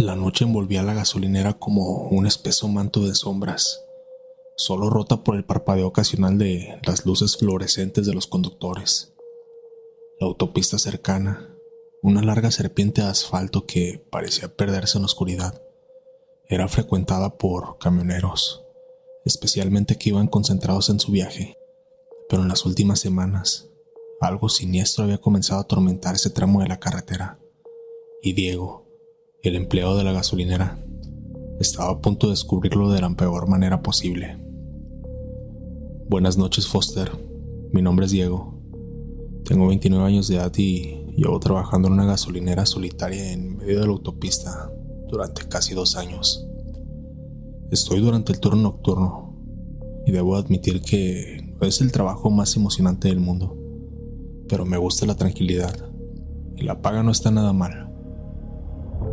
La noche envolvía la gasolinera como un espeso manto de sombras, solo rota por el parpadeo ocasional de las luces fluorescentes de los conductores. La autopista cercana, una larga serpiente de asfalto que parecía perderse en la oscuridad, era frecuentada por camioneros, especialmente que iban concentrados en su viaje. Pero en las últimas semanas, algo siniestro había comenzado a atormentar ese tramo de la carretera, y Diego, el empleado de la gasolinera, estaba a punto de descubrirlo de la peor manera posible. Buenas noches, Foster. Mi nombre es Diego. Tengo 29 años de edad y llevo trabajando en una gasolinera solitaria en medio de la autopista durante casi 2 años. Estoy durante el turno nocturno y debo admitir que no es el trabajo más emocionante del mundo, pero me gusta la tranquilidad y la paga no está nada mal.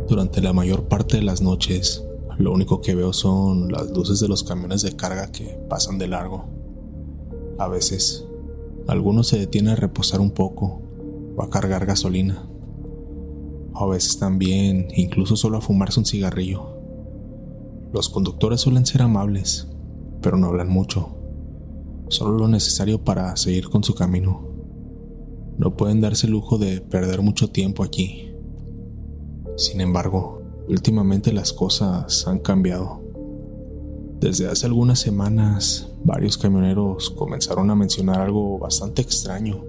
Durante la mayor parte de las noches, lo único que veo son las luces de los camiones de carga que pasan de largo. A veces, algunos se detienen a reposar un poco o a cargar gasolina. A veces también, incluso solo a fumarse un cigarrillo. Los conductores suelen ser amables, pero no hablan mucho. Solo lo necesario para seguir con su camino. No pueden darse el lujo de perder mucho tiempo aquí. Sin embargo, últimamente las cosas han cambiado. Desde hace algunas semanas, varios camioneros comenzaron a mencionar algo bastante extraño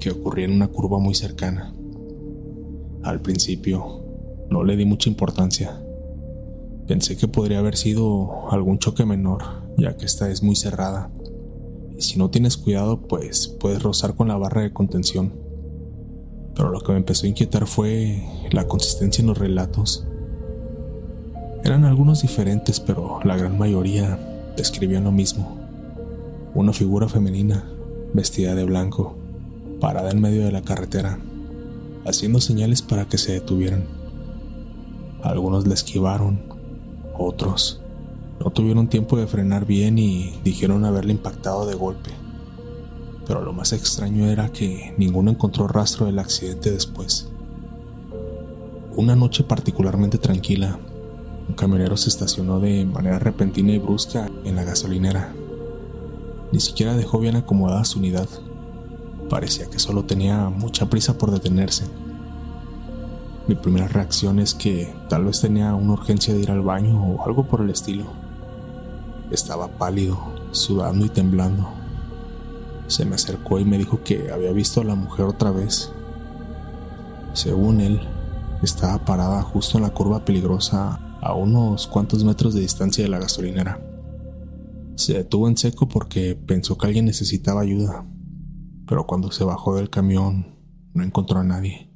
que ocurría en una curva muy cercana. Al principio, no le di mucha importancia. Pensé que podría haber sido algún choque menor, ya que esta es muy cerrada. Y si no tienes cuidado, pues puedes rozar con la barra de contención. Pero lo que me empezó a inquietar fue la consistencia en los relatos. Eran algunos diferentes, pero la gran mayoría describían lo mismo. Una figura femenina, vestida de blanco, parada en medio de la carretera, haciendo señales para que se detuvieran. Algunos la esquivaron, otros no tuvieron tiempo de frenar bien y dijeron haberla impactado de golpe. Pero lo más extraño era que ninguno encontró rastro del accidente después. Una noche particularmente tranquila, un camionero se estacionó de manera repentina y brusca en la gasolinera. Ni siquiera dejó bien acomodada su unidad. Parecía que solo tenía mucha prisa por detenerse. Mi primera reacción es que tal vez tenía una urgencia de ir al baño o algo por el estilo. Estaba pálido, sudando y temblando. Se me acercó y me dijo que había visto a la mujer otra vez. Según él, estaba parada justo en la curva peligrosa a unos cuantos metros de distancia de la gasolinera. Se detuvo en seco porque pensó que alguien necesitaba ayuda, pero cuando se bajó del camión no encontró a nadie.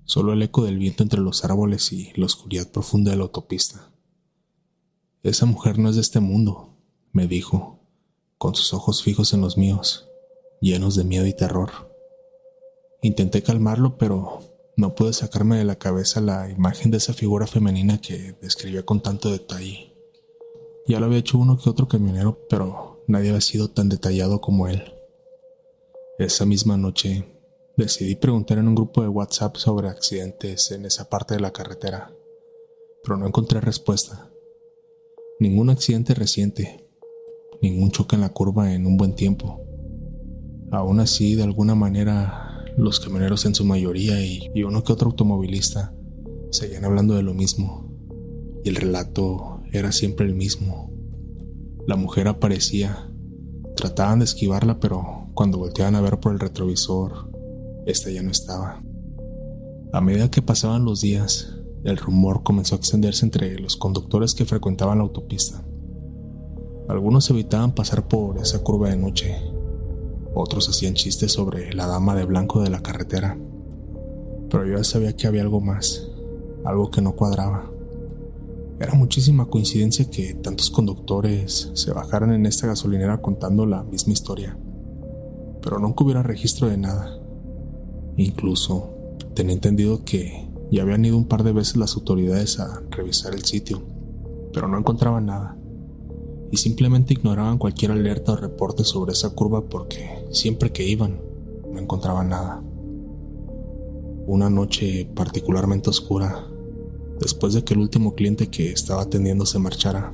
Solo el eco del viento entre los árboles y la oscuridad profunda de la autopista. Esa mujer no es de este mundo, me dijo, con sus ojos fijos en los míos, llenos de miedo y terror. Intenté calmarlo, pero no pude sacarme de la cabeza la imagen de esa figura femenina que describía con tanto detalle. Ya lo había hecho uno que otro camionero, pero nadie había sido tan detallado como él. Esa misma noche, decidí preguntar en un grupo de WhatsApp sobre accidentes en esa parte de la carretera, pero no encontré respuesta. Ningún accidente reciente, ningún choque en la curva en un buen tiempo. Aún así, de alguna manera, los camioneros en su mayoría y uno que otro automovilista seguían hablando de lo mismo, y el relato era siempre el mismo. La mujer aparecía, trataban de esquivarla, pero cuando volteaban a ver por el retrovisor, esta ya no estaba. A medida que pasaban los días, el rumor comenzó a extenderse entre los conductores que frecuentaban la autopista. Algunos evitaban pasar por esa curva de noche. Otros hacían chistes sobre la dama de blanco de la carretera. Pero yo ya sabía que había algo más, algo que no cuadraba. Era muchísima coincidencia que tantos conductores se bajaran en esta gasolinera contando la misma historia. Pero nunca hubiera registro de nada. Incluso tenía entendido que ya habían ido un par de veces las autoridades a revisar el sitio, pero no encontraban nada. Y simplemente ignoraban cualquier alerta o reporte sobre esa curva porque siempre que iban, no encontraban nada. Una noche particularmente oscura, Después de que el último cliente que estaba atendiendo se marchara,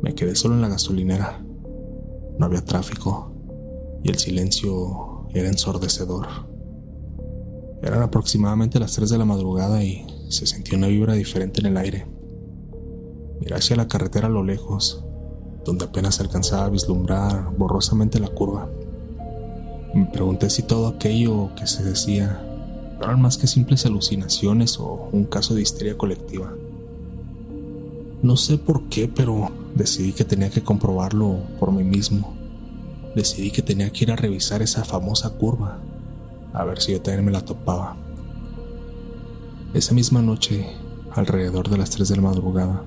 me quedé solo en la gasolinera. No había tráfico y el silencio era ensordecedor. Eran aproximadamente las 3 de la madrugada y se sentía una vibra diferente en el aire. Miré hacia la carretera a lo lejos, donde apenas alcanzaba a vislumbrar borrosamente la curva. Me pregunté si todo aquello que se decía no eran más que simples alucinaciones o un caso de histeria colectiva. No sé por qué, pero decidí que tenía que comprobarlo por mí mismo. Decidí que tenía que ir a revisar esa famosa curva, a ver si yo también me la topaba. Esa misma noche, alrededor de las 3 de la madrugada,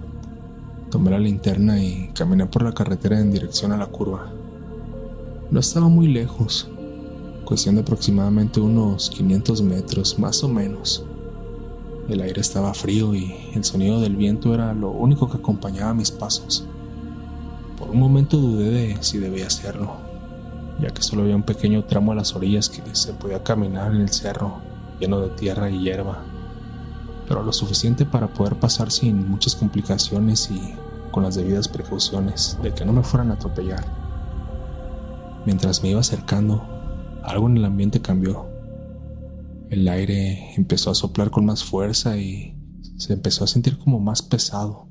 tomé la linterna y caminé por la carretera en dirección a la curva. No estaba muy lejos, cuestión de aproximadamente unos 500 metros, más o menos. El aire estaba frío y el sonido del viento era lo único que acompañaba mis pasos. Por un momento dudé de si debía hacerlo, ya que solo había un pequeño tramo a las orillas que se podía caminar en el cerro, lleno de tierra y hierba, pero lo suficiente para poder pasar sin muchas complicaciones y con las debidas precauciones de que no me fueran a atropellar. Mientras me iba acercando, algo en el ambiente cambió. El aire empezó a soplar con más fuerza y se empezó a sentir como más pesado.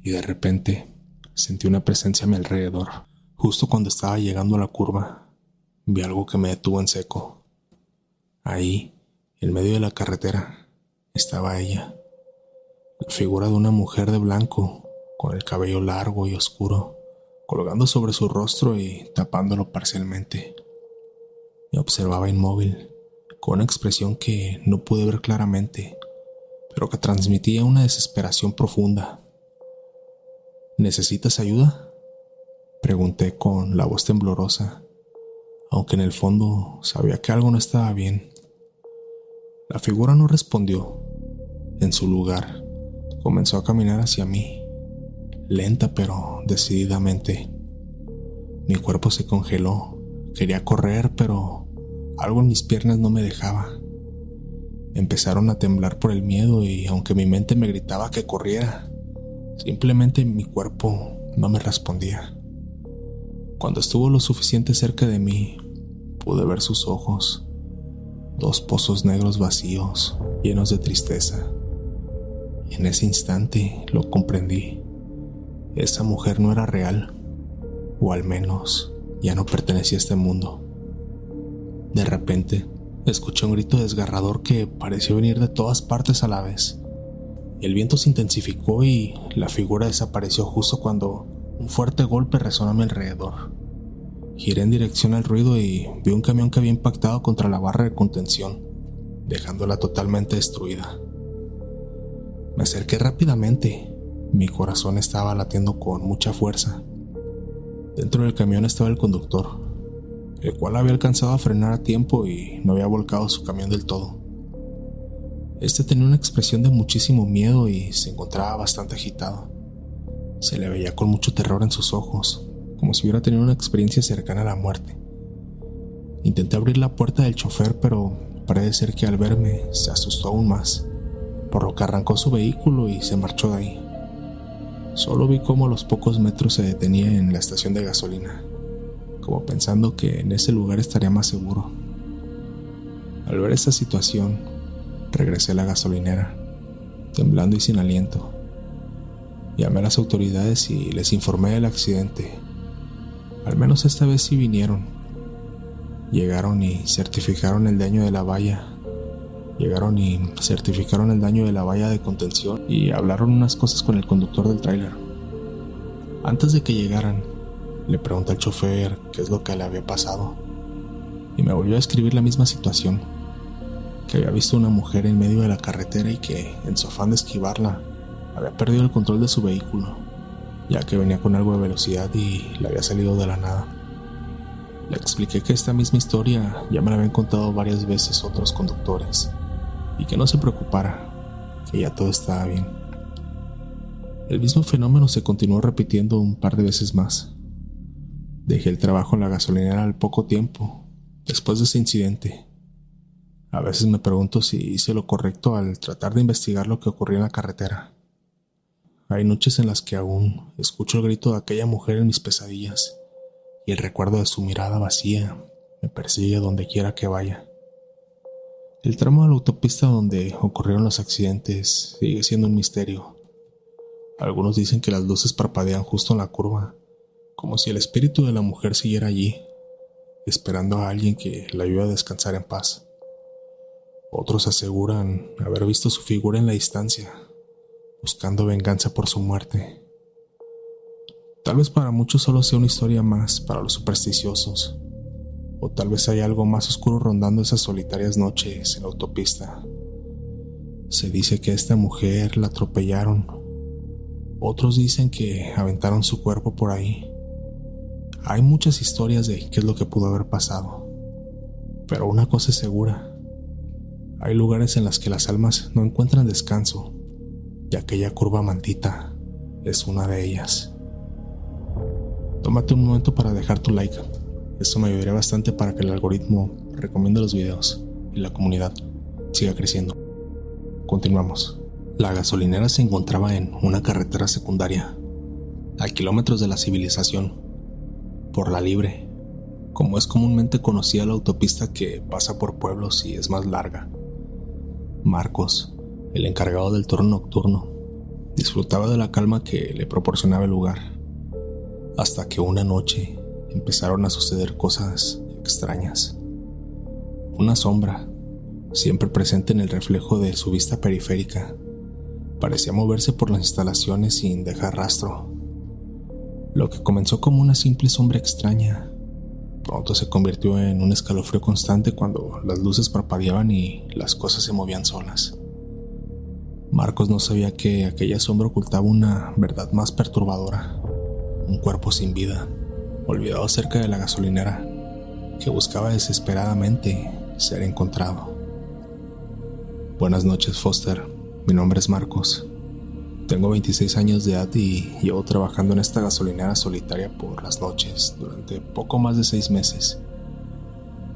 Y de repente sentí una presencia a mi alrededor. Justo cuando estaba llegando a la curva, vi algo que me detuvo en seco. Ahí, en medio de la carretera, estaba ella. La figura de una mujer de blanco, con el cabello largo y oscuro, colgando sobre su rostro y tapándolo parcialmente. Me observaba inmóvil, con una expresión que no pude ver claramente, pero que transmitía una desesperación profunda. ¿Necesitas ayuda?, pregunté con la voz temblorosa, aunque en el fondo sabía que algo no estaba bien. La figura no respondió. En su lugar, comenzó a caminar hacia mí, lenta pero decididamente. Mi cuerpo se congeló. Quería correr, pero algo en mis piernas no me dejaba. Empezaron a temblar por el miedo y aunque mi mente me gritaba que corriera, simplemente mi cuerpo no me respondía. Cuando estuvo lo suficiente cerca de mí, pude ver sus ojos, 2 pozos negros vacíos, llenos de tristeza. Y en ese instante lo comprendí. Esa mujer no era real, o al menos ya no pertenecía a este mundo. De repente, escuché un grito desgarrador que pareció venir de todas partes a la vez. El viento se intensificó y la figura desapareció justo cuando un fuerte golpe resonó a mi alrededor. Giré en dirección al ruido y vi un camión que había impactado contra la barra de contención, dejándola totalmente destruida. Me acerqué rápidamente. Mi corazón estaba latiendo con mucha fuerza. Dentro del camión estaba el conductor, el cual había alcanzado a frenar a tiempo y no había volcado su camión del todo. Este tenía una expresión de muchísimo miedo y se encontraba bastante agitado. Se le veía con mucho terror en sus ojos, como si hubiera tenido una experiencia cercana a la muerte. Intenté abrir la puerta del chofer, pero parece ser que al verme se asustó aún más, por lo que arrancó su vehículo y se marchó de ahí. Solo vi cómo a los pocos metros se detenía en la estación de gasolina, como pensando que en ese lugar estaría más seguro. Al ver esta situación, regresé a la gasolinera, temblando y sin aliento. Llamé a las autoridades y les informé del accidente. Al menos esta vez sí vinieron. Llegaron y certificaron el daño de la valla. De contención y hablaron unas cosas con el conductor del tráiler. Antes de que llegaran, le pregunté al chofer qué es lo que le había pasado y me volvió a describir la misma situación, que había visto una mujer en medio de la carretera y que, en su afán de esquivarla, había perdido el control de su vehículo, ya que venía con algo de velocidad y le había salido de la nada. Le expliqué que esta misma historia ya me la habían contado varias veces otros conductores y que no se preocupara, que ya todo estaba bien. El mismo fenómeno se continuó repitiendo un par de veces más. Dejé el trabajo en la gasolinera al poco tiempo después de ese incidente. A veces me pregunto si hice lo correcto al tratar de investigar lo que ocurrió en la carretera. Hay noches en las que aún escucho el grito de aquella mujer en mis pesadillas y el recuerdo de su mirada vacía me persigue donde quiera que vaya. El tramo de la autopista donde ocurrieron los accidentes sigue siendo un misterio. Algunos dicen que las luces parpadean justo en la curva, como si el espíritu de la mujer siguiera allí, esperando a alguien que la ayude a descansar en paz. Otros aseguran haber visto su figura en la distancia, buscando venganza por su muerte. Tal vez para muchos solo sea una historia más para los supersticiosos, o tal vez haya algo más oscuro rondando esas solitarias noches en la autopista. Se dice que a esta mujer la atropellaron. Otros dicen que aventaron su cuerpo por ahí. Hay muchas historias de qué es lo que pudo haber pasado. Pero una cosa es segura. Hay lugares en los que las almas no encuentran descanso, y aquella curva maldita es una de ellas. Tómate un momento para dejar tu like. Esto me ayudaría bastante para que el algoritmo recomiende los videos y la comunidad siga creciendo. Continuamos. La gasolinera se encontraba en una carretera secundaria, a kilómetros de la civilización, por la Libre, como es comúnmente conocida la autopista que pasa por pueblos y es más larga. Marcos, el encargado del turno nocturno, disfrutaba de la calma que le proporcionaba el lugar, hasta que una noche empezaron a suceder cosas extrañas. Una sombra, siempre presente en el reflejo de su vista periférica, parecía moverse por las instalaciones sin dejar rastro. Lo que comenzó como una simple sombra extraña, pronto se convirtió en un escalofrío constante cuando las luces parpadeaban y las cosas se movían solas. Marcos no sabía que aquella sombra ocultaba una verdad más perturbadora, un cuerpo sin vida, olvidado cerca de la gasolinera, que buscaba desesperadamente ser encontrado. Buenas noches, Foster. Mi nombre es Marcos. Tengo 26 años de edad y llevo trabajando en esta gasolinera solitaria por las noches durante poco más de 6 meses.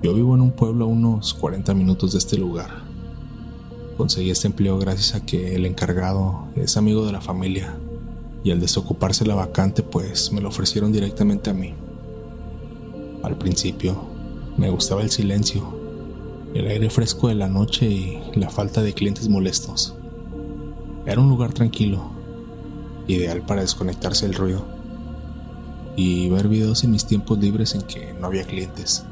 Yo vivo en un pueblo a unos 40 minutos de este lugar. Conseguí este empleo gracias a que el encargado es amigo de la familia y al desocuparse la vacante pues me lo ofrecieron directamente a mí. Al principio me gustaba el silencio, el aire fresco de la noche y la falta de clientes molestos. Era un lugar tranquilo, ideal para desconectarse del ruido y ver videos en mis tiempos libres en que no había clientes.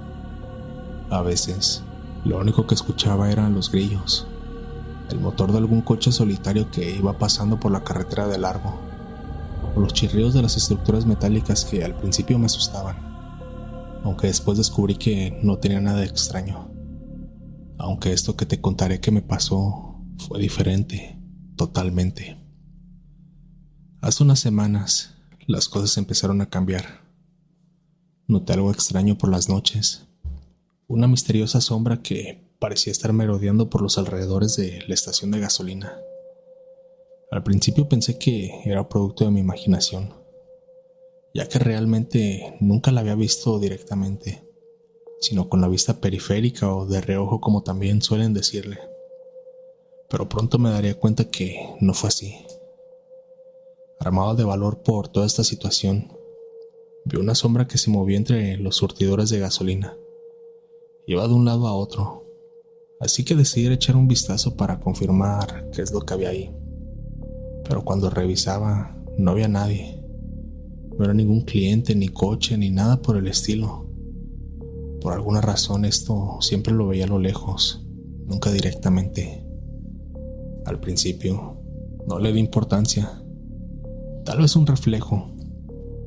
A veces, lo único que escuchaba eran los grillos, el motor de algún coche solitario que iba pasando por la carretera de largo, o los chirridos de las estructuras metálicas que al principio me asustaban, aunque después descubrí que no tenía nada de extraño. Aunque esto que te contaré que me pasó fue diferente. Totalmente. Hace unas semanas, las cosas empezaron a cambiar. Noté algo extraño por las noches. Una misteriosa sombra que parecía estar merodeando por los alrededores de la estación de gasolina. Al principio pensé que era producto de mi imaginación, ya que realmente nunca la había visto directamente, sino con la vista periférica o de reojo como también suelen decirle. Pero pronto me daría cuenta que no fue así. Armado de valor por toda esta situación, vi una sombra que se movía entre los surtidores de gasolina. Iba de un lado a otro, así que decidí echar un vistazo para confirmar qué es lo que había ahí. Pero cuando revisaba, no había nadie. No era ningún cliente, ni coche, ni nada por el estilo. Por alguna razón esto siempre lo veía a lo lejos, nunca directamente. Al principio, no le di importancia. Tal vez un reflejo,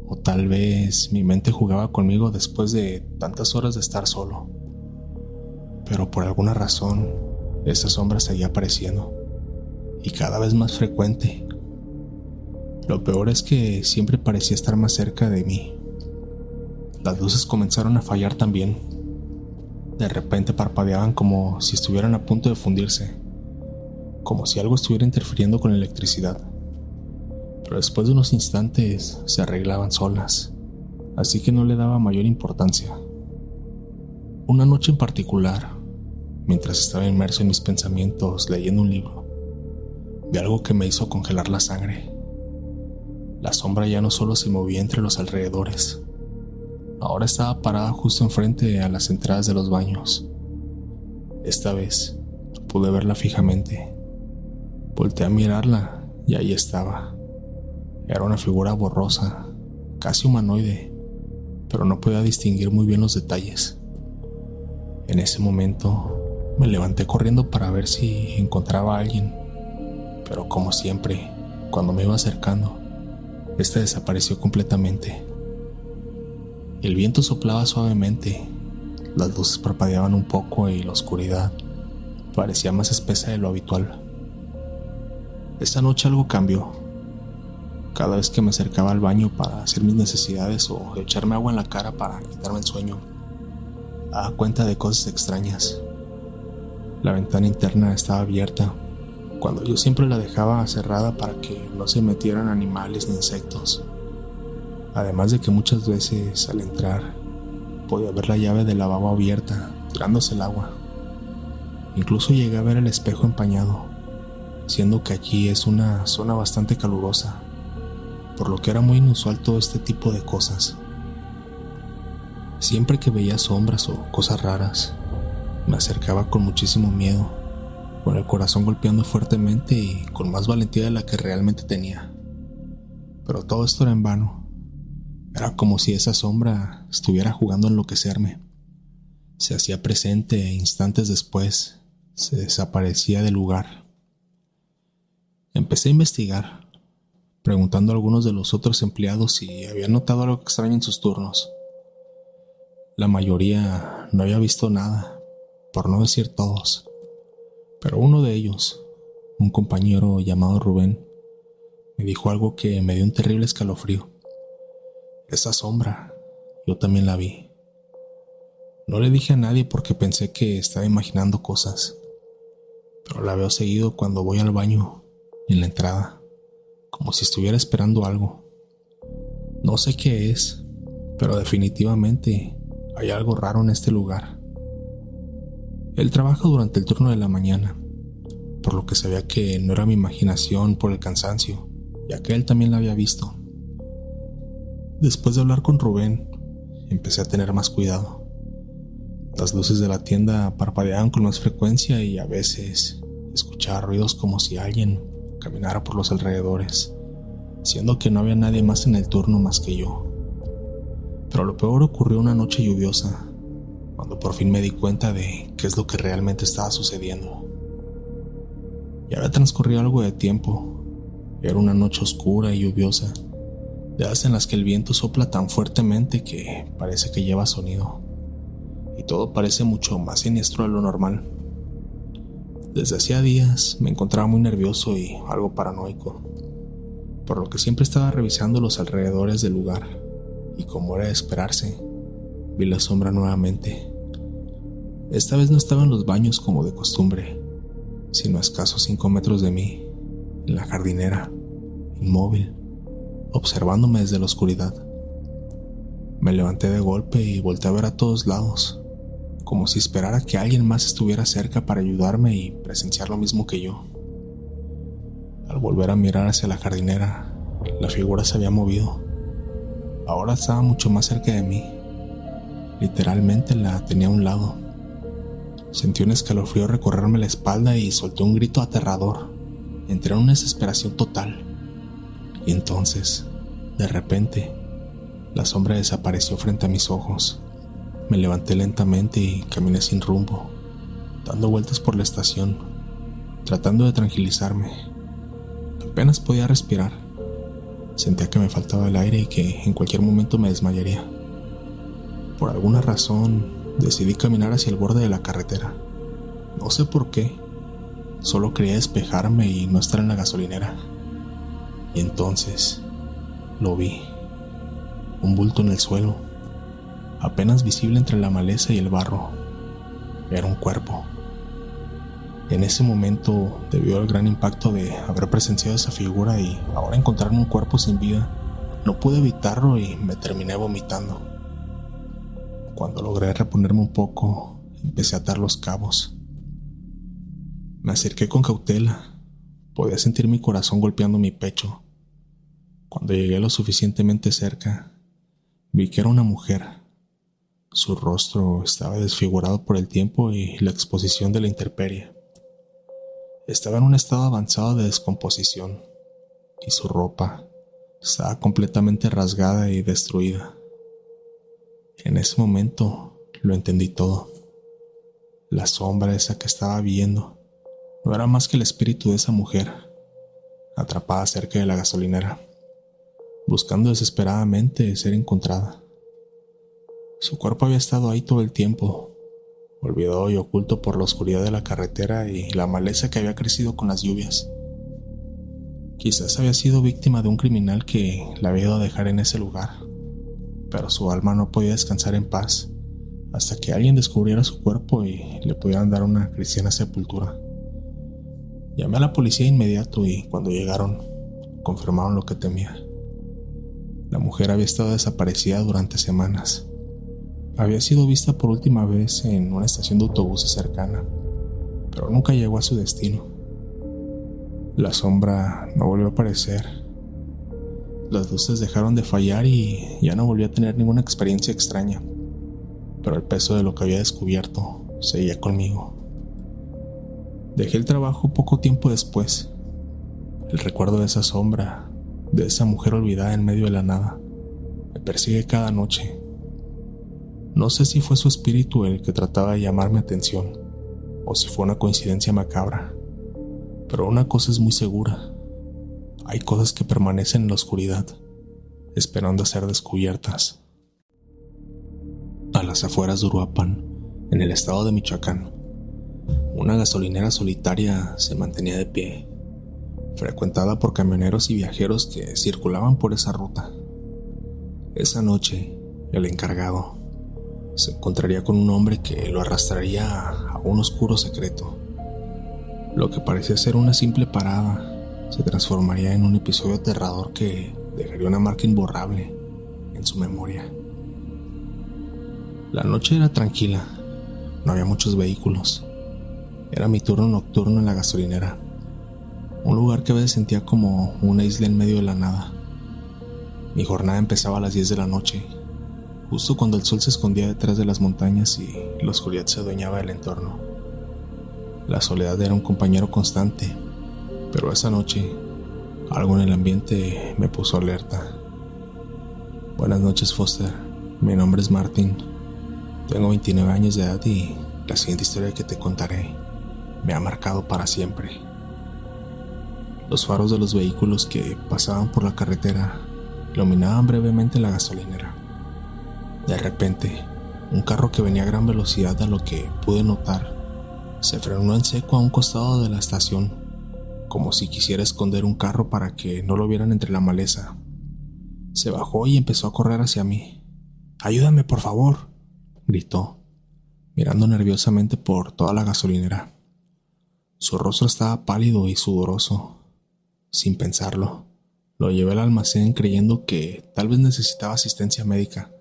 o tal vez mi mente jugaba conmigo después de tantas horas de estar solo. Pero por alguna razón, esa sombra seguía apareciendo, y cada vez más frecuente. Lo peor es que siempre parecía estar más cerca de mí. Las luces comenzaron a fallar también. De repente parpadeaban como si estuvieran a punto de fundirse, como si algo estuviera interfiriendo con la electricidad. Pero después de unos instantes se arreglaban solas, así que no le daba mayor importancia. Una noche en particular, Mientras estaba inmerso en mis pensamientos leyendo un libro, vi algo que me hizo congelar la sangre. La sombra ya no solo se movía entre los alrededores, ahora estaba parada justo enfrente a las entradas de los baños. Esta vez pude verla fijamente. Volteé a mirarla y ahí estaba. Era una figura borrosa, casi humanoide, pero no podía distinguir muy bien los detalles. En ese momento me levanté corriendo para ver si encontraba a alguien, pero como siempre, cuando me iba acercando, este desapareció completamente. El viento soplaba suavemente, las luces parpadeaban un poco y la oscuridad parecía más espesa de lo habitual. Esta noche algo cambió. Cada vez que me acercaba al baño para hacer mis necesidades o echarme agua en la cara para quitarme el sueño, daba cuenta de cosas extrañas. La ventana interna estaba abierta, cuando yo siempre la dejaba cerrada para que no se metieran animales ni insectos. Además de que muchas veces al entrar podía ver la llave del lavabo abierta, tirándose el agua. Incluso llegué a ver el espejo empañado, siendo que allí es una zona bastante calurosa, por lo que era muy inusual todo este tipo de cosas. Siempre que veía sombras o cosas raras, me acercaba con muchísimo miedo, con el corazón golpeando fuertemente y con más valentía de la que realmente tenía. Pero todo esto era en vano. Era como si esa sombra estuviera jugando a enloquecerme. Se hacía presente e instantes después se desaparecía del lugar. Empecé a investigar, preguntando a algunos de los otros empleados si habían notado algo extraño en sus turnos. La mayoría no había visto nada, por no decir todos, pero uno de ellos, un compañero llamado Rubén, me dijo algo que me dio un terrible escalofrío. Esa sombra, yo también la vi. No le dije a nadie porque pensé que estaba imaginando cosas, pero la veo seguido cuando voy al baño, en la entrada, como si estuviera esperando algo. No sé qué es, pero definitivamente hay algo raro en este lugar. Él trabaja durante el turno de la mañana, por lo que sabía que no era mi imaginación por el cansancio, ya que él también la había visto. Después de hablar con Rubén, empecé a tener más cuidado. Las luces de la tienda parpadeaban con más frecuencia y a veces escuchaba ruidos como si alguien caminara por los alrededores, siendo que no había nadie más en el turno más que yo. Pero lo peor ocurrió una noche lluviosa, cuando por fin me di cuenta de qué es lo que realmente estaba sucediendo. Ya había transcurrido algo de tiempo. Era una noche oscura y lluviosa, de esas en las que el viento sopla tan fuertemente que parece que lleva sonido, y todo parece mucho más siniestro de lo normal. Desde hacía días me encontraba muy nervioso y algo paranoico, por lo que siempre estaba revisando los alrededores del lugar, y como era de esperarse, vi la sombra nuevamente. Esta vez no estaba en los baños como de costumbre, sino a escasos 5 metros de mí, en la jardinera, inmóvil, observándome desde la oscuridad. Me levanté de golpe y volteé a ver a todos lados, como si esperara que alguien más estuviera cerca para ayudarme y presenciar lo mismo que yo. Al volver a mirar hacia la jardinera, la figura se había movido. Ahora estaba mucho más cerca de mí. Literalmente la tenía a un lado. Sentí un escalofrío recorrerme la espalda y solté un grito aterrador. Entré en una desesperación total. Y entonces, de repente, la sombra desapareció frente a mis ojos. Me levanté lentamente y caminé sin rumbo, dando vueltas por la estación, tratando de tranquilizarme. Apenas podía respirar. Sentía que me faltaba el aire y que en cualquier momento me desmayaría. Por alguna razón, decidí caminar hacia el borde de la carretera. No sé por qué, solo quería despejarme y no estar en la gasolinera. Y entonces, lo vi. Un bulto en el suelo, apenas visible entre la maleza y el barro. Era un cuerpo. En ese momento, debido al gran impacto de haber presenciado esa figura y ahora encontrarme un cuerpo sin vida, no pude evitarlo y me terminé vomitando. Cuando logré reponerme un poco, empecé a atar los cabos. Me acerqué con cautela. Podía sentir mi corazón golpeando mi pecho. Cuando llegué lo suficientemente cerca, vi que era una mujer. Su rostro estaba desfigurado por el tiempo y la exposición de la intemperie. Estaba en un estado avanzado de descomposición, y su ropa estaba completamente rasgada y destruida. En ese momento lo entendí todo. La sombra esa que estaba viendo no era más que el espíritu de esa mujer, atrapada cerca de la gasolinera, buscando desesperadamente ser encontrada. Su cuerpo había estado ahí todo el tiempo, olvidado y oculto por la oscuridad de la carretera y la maleza que había crecido con las lluvias. Quizás había sido víctima de un criminal que la había ido a dejar en ese lugar, pero su alma no podía descansar en paz hasta que alguien descubriera su cuerpo y le pudieran dar una cristiana sepultura. Llamé a la policía de inmediato y cuando llegaron, confirmaron lo que temía. La mujer había estado desaparecida durante semanas. Había sido vista por última vez en una estación de autobuses cercana, pero nunca llegó a su destino. La sombra no volvió a aparecer. Las luces dejaron de fallar y ya no volví a tener ninguna experiencia extraña, pero el peso de lo que había descubierto seguía conmigo. Dejé el trabajo poco tiempo después. El recuerdo de esa sombra, de esa mujer olvidada en medio de la nada, me persigue cada noche. No sé si fue su espíritu el que trataba de llamar mi atención, o si fue una coincidencia macabra, pero una cosa es muy segura: hay cosas que permanecen en la oscuridad, esperando a ser descubiertas. A las afueras de Uruapan, en el estado de Michoacán, una gasolinera solitaria se mantenía de pie, frecuentada por camioneros y viajeros que circulaban por esa ruta. Esa noche, el encargado se encontraría con un hombre que lo arrastraría a un oscuro secreto. Lo que parecía ser una simple parada se transformaría en un episodio aterrador que dejaría una marca imborrable en su memoria. La noche era tranquila, no había muchos vehículos. Era mi turno nocturno en la gasolinera, un lugar que a veces sentía como una isla en medio de la nada. Mi jornada empezaba a las 10 de la noche, justo cuando el sol se escondía detrás de las montañas y la oscuridad se adueñaba del entorno. La soledad era un compañero constante, pero esa noche algo en el ambiente me puso alerta. Buenas noches, Foster. Mi nombre es Martin. Tengo 29 años de edad y la siguiente historia que te contaré me ha marcado para siempre. Los faros de los vehículos que pasaban por la carretera iluminaban brevemente la gasolinera. De repente, un carro que venía a gran velocidad, a lo que pude notar, se frenó en seco a un costado de la estación, como si quisiera esconder un carro para que no lo vieran entre la maleza. Se bajó y empezó a correr hacia mí. «¡Ayúdame, por favor!», gritó, mirando nerviosamente por toda la gasolinera. Su rostro estaba pálido y sudoroso. Sin pensarlo, lo llevé al almacén creyendo que tal vez necesitaba asistencia médica.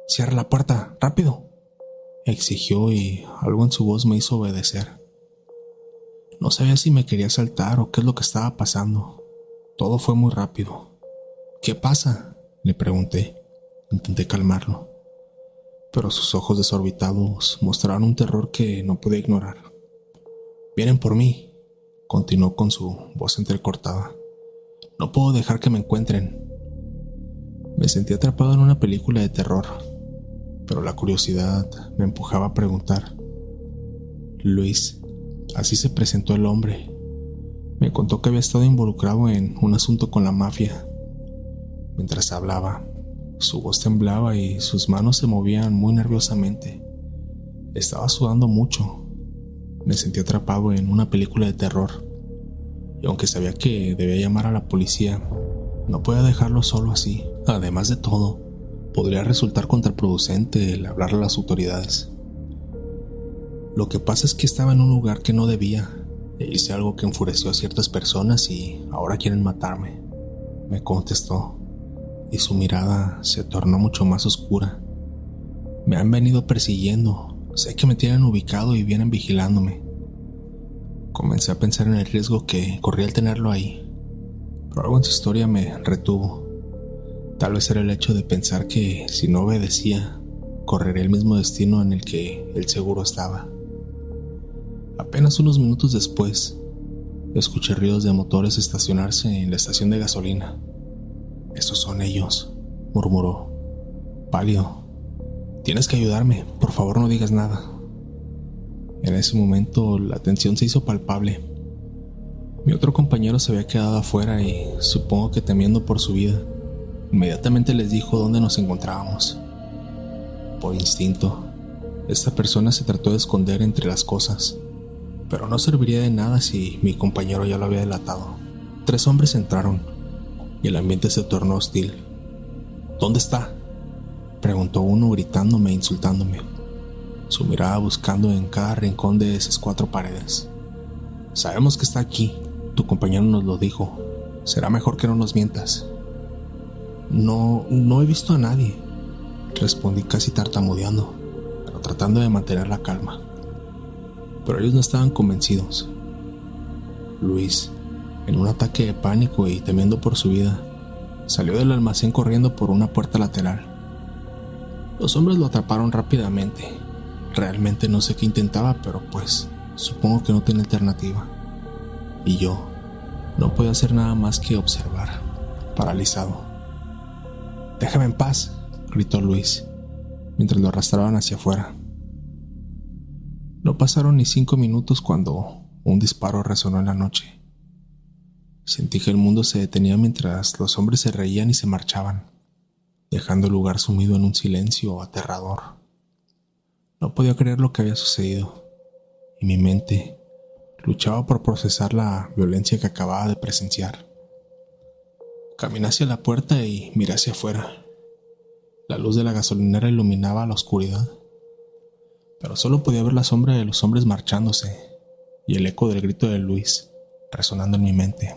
«¡Cierra la puerta, rápido!», exigió y algo en su voz me hizo obedecer. No sabía si me quería saltar o qué es lo que estaba pasando. Todo fue muy rápido. «¿Qué pasa?», le pregunté. Intenté calmarlo, pero sus ojos desorbitados mostraron un terror que no pude ignorar. «Vienen por mí», continuó con su voz entrecortada. «No puedo dejar que me encuentren». Me sentí atrapado en una película de terror, pero la curiosidad me empujaba a preguntar. Luis, así se presentó el hombre. Me contó que había estado involucrado en un asunto con la mafia. Mientras hablaba, su voz temblaba y sus manos se movían muy nerviosamente. Estaba sudando mucho. Me sentí atrapado en una película de terror, y aunque sabía que debía llamar a la policía, no podía dejarlo solo así. Además de todo, podría resultar contraproducente el hablarle a las autoridades. Lo que pasa es que estaba en un lugar que no debía, e hice algo que enfureció a ciertas personas y ahora quieren matarme, me contestó, y su mirada se tornó mucho más oscura. Me han venido persiguiendo, sé que me tienen ubicado y vienen vigilándome. Comencé a pensar en el riesgo que corría al tenerlo ahí, pero algo en su historia me retuvo. Tal vez era el hecho de pensar que si no obedecía, correría el mismo destino en el que el seguro estaba. Apenas unos minutos después, escuché ruidos de motores estacionarse en la estación de gasolina. «Esos son ellos», murmuró, pálido. «Tienes que ayudarme, por favor no digas nada». En ese momento la tensión se hizo palpable. Mi otro compañero se había quedado afuera y, supongo que temiendo por su vida, inmediatamente les dijo dónde nos encontrábamos. Por instinto, esta persona se trató de esconder entre las cosas, pero no serviría de nada si mi compañero ya lo había delatado. 3 hombres entraron y el ambiente se tornó hostil. «¿Dónde está?», preguntó uno gritándome e insultándome, su mirada buscando en cada rincón de esas 4 paredes. «Sabemos que está aquí, tu compañero nos lo dijo. Será mejor que no nos mientas». No he visto a nadie», respondí casi tartamudeando, pero tratando de mantener la calma. Pero ellos no estaban convencidos. Luis, en un ataque de pánico y temiendo por su vida, salió del almacén corriendo por una puerta lateral. Los hombres lo atraparon rápidamente. Realmente no sé qué intentaba, pero pues supongo que no tenía alternativa. Y yo no podía hacer nada más que observar, paralizado. «Déjame en paz», gritó Luis, mientras lo arrastraban hacia afuera. No pasaron ni 5 minutos cuando un disparo resonó en la noche. Sentí que el mundo se detenía mientras los hombres se reían y se marchaban, dejando el lugar sumido en un silencio aterrador. No podía creer lo que había sucedido, y mi mente luchaba por procesar la violencia que acababa de presenciar. Caminé hacia la puerta y miré hacia afuera. La luz de la gasolinera iluminaba la oscuridad, pero solo podía ver la sombra de los hombres marchándose y el eco del grito de Luis resonando en mi mente.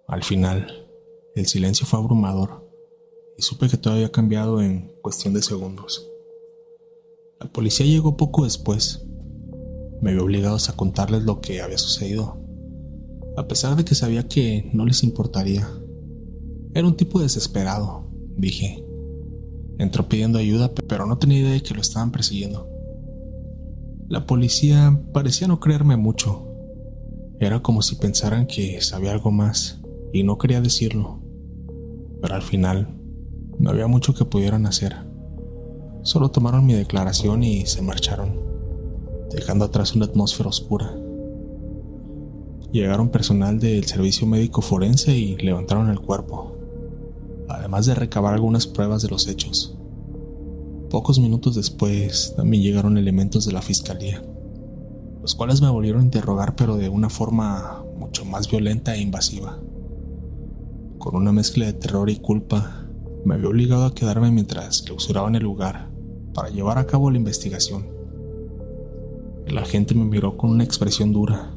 Al final, el silencio fue abrumador y supe que todo había cambiado en cuestión de segundos. La policía llegó poco después. Me vi obligados a contarles lo que había sucedido, a pesar de que sabía que no les importaría. Era un tipo desesperado, dije. Entró pidiendo ayuda, pero no tenía idea de que lo estaban persiguiendo. La policía parecía no creerme mucho. Era como si pensaran que sabía algo más y no quería decirlo. Pero al final, no había mucho que pudieran hacer. Solo tomaron mi declaración y se marcharon, dejando atrás una atmósfera oscura. Llegaron personal del servicio médico forense y levantaron el cuerpo, además de recabar algunas pruebas de los hechos. Pocos minutos después también llegaron elementos de la fiscalía, los cuales me volvieron a interrogar, pero de una forma mucho más violenta e invasiva. Con una mezcla de terror y culpa, me había obligado a quedarme mientras clausuraban el lugar para llevar a cabo la investigación. El agente me miró con una expresión dura.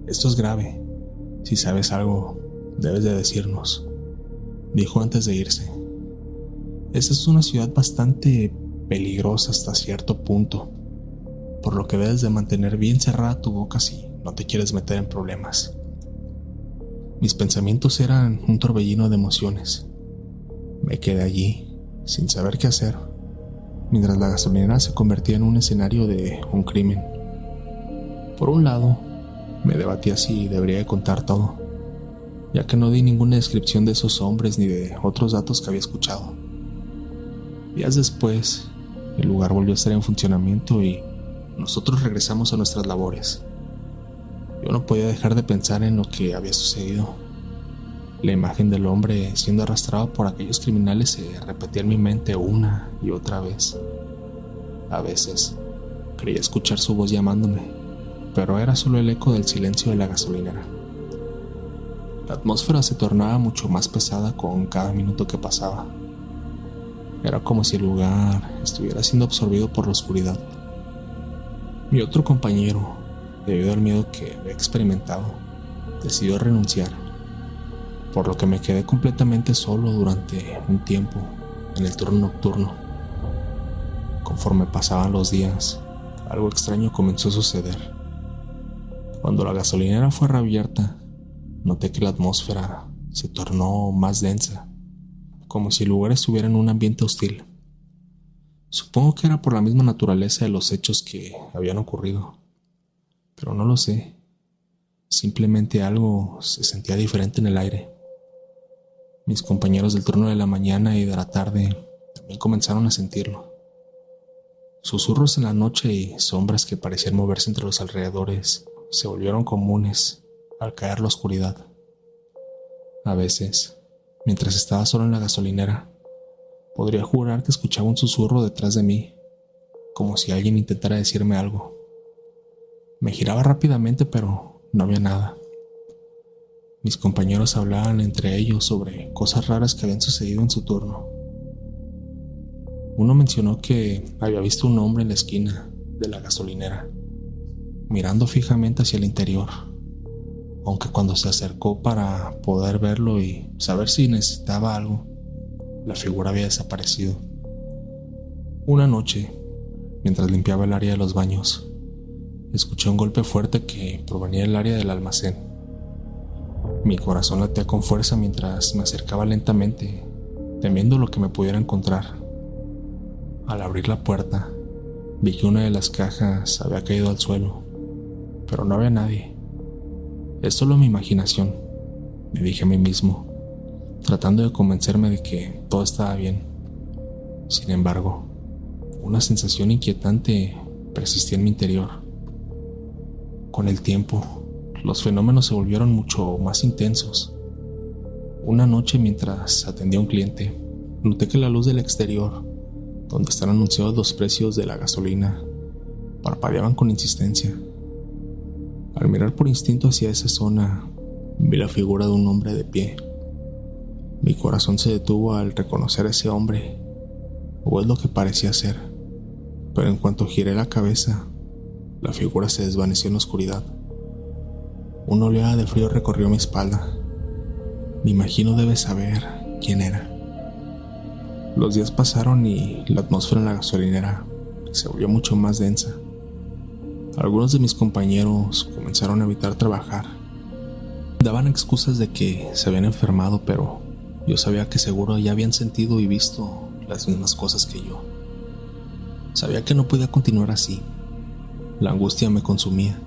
«Esto es grave. Si sabes algo, debes de decirnos», dijo antes de irse. «Esta es una ciudad bastante peligrosa hasta cierto punto, por lo que debes de mantener bien cerrada tu boca si no te quieres meter en problemas». Mis pensamientos eran un torbellino de emociones. Me quedé allí, sin saber qué hacer, mientras la gasolinera se convertía en un escenario de un crimen. Por un lado, me debatía si debería de contar todo, ya que no di ninguna descripción de esos hombres ni de otros datos que había escuchado. Días después, el lugar volvió a estar en funcionamiento y nosotros regresamos a nuestras labores. Yo no podía dejar de pensar en lo que había sucedido. La imagen del hombre siendo arrastrado por aquellos criminales se repetía en mi mente una y otra vez. A veces, creía escuchar su voz llamándome, pero era solo el eco del silencio de la gasolinera. La atmósfera se tornaba mucho más pesada con cada minuto que pasaba. Era como si el lugar estuviera siendo absorbido por la oscuridad. Mi otro compañero, debido al miedo que había experimentado, decidió renunciar, por lo que me quedé completamente solo durante un tiempo en el turno nocturno. Conforme pasaban los días, algo extraño comenzó a suceder. Cuando la gasolinera fue reabierta, noté que la atmósfera se tornó más densa, como si el lugar estuviera en un ambiente hostil. Supongo que era por la misma naturaleza de los hechos que habían ocurrido, pero no lo sé. Simplemente algo se sentía diferente en el aire. Mis compañeros del turno de la mañana y de la tarde también comenzaron a sentirlo. Susurros en la noche y sombras que parecían moverse entre los alrededores se volvieron comunes al caer la oscuridad. A veces, mientras estaba solo en la gasolinera, podría jurar que escuchaba un susurro detrás de mí, como si alguien intentara decirme algo. Me giraba rápidamente, pero no había nada. Mis compañeros hablaban entre ellos sobre cosas raras que habían sucedido en su turno. Uno mencionó que había visto un hombre en la esquina de la gasolinera, mirando fijamente hacia el interior, aunque cuando se acercó para poder verlo y saber si necesitaba algo, la figura había desaparecido. Una noche, mientras limpiaba el área de los baños, escuché un golpe fuerte que provenía del área del almacén. Mi corazón latía con fuerza mientras me acercaba lentamente, temiendo lo que me pudiera encontrar. Al abrir la puerta, vi que una de las cajas había caído al suelo, pero no había nadie. Es solo mi imaginación, me dije a mí mismo, tratando de convencerme de que todo estaba bien. Sin embargo, una sensación inquietante persistía en mi interior. Con el tiempo, los fenómenos se volvieron mucho más intensos. Una noche, mientras atendía a un cliente, noté que la luz del exterior, donde están anunciados los precios de la gasolina, parpadeaban con insistencia. Al mirar por instinto hacia esa zona, vi la figura de un hombre de pie. Mi corazón se detuvo al reconocer a ese hombre, o es lo que parecía ser, pero en cuanto giré la cabeza, la figura se desvaneció en la oscuridad. Una oleada de frío recorrió mi espalda. Me imagino debes saber quién era. Los días pasaron y la atmósfera en la gasolinera se volvió mucho más densa. Algunos de mis compañeros comenzaron a evitar trabajar. Daban excusas de que se habían enfermado, pero yo sabía que seguro ya habían sentido y visto las mismas cosas que yo. Sabía que no podía continuar así. La angustia me consumía.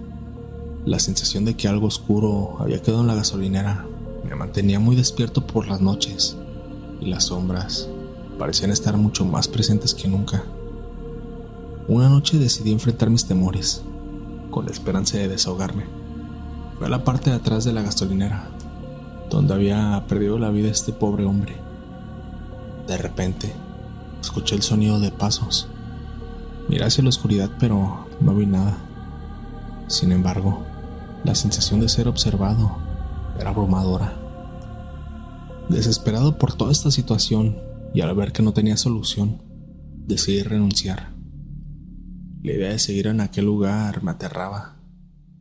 La sensación de que algo oscuro había quedado en la gasolinera me mantenía muy despierto por las noches, y las sombras parecían estar mucho más presentes que nunca. Una noche decidí enfrentar mis temores, con la esperanza de desahogarme. Fui a la parte de atrás de la gasolinera, donde había perdido la vida este pobre hombre. De repente, escuché el sonido de pasos. Miré hacia la oscuridad, pero no vi nada. Sin embargo, la sensación de ser observado era abrumadora. Desesperado por toda esta situación y al ver que no tenía solución, decidí renunciar. La idea de seguir en aquel lugar me aterraba,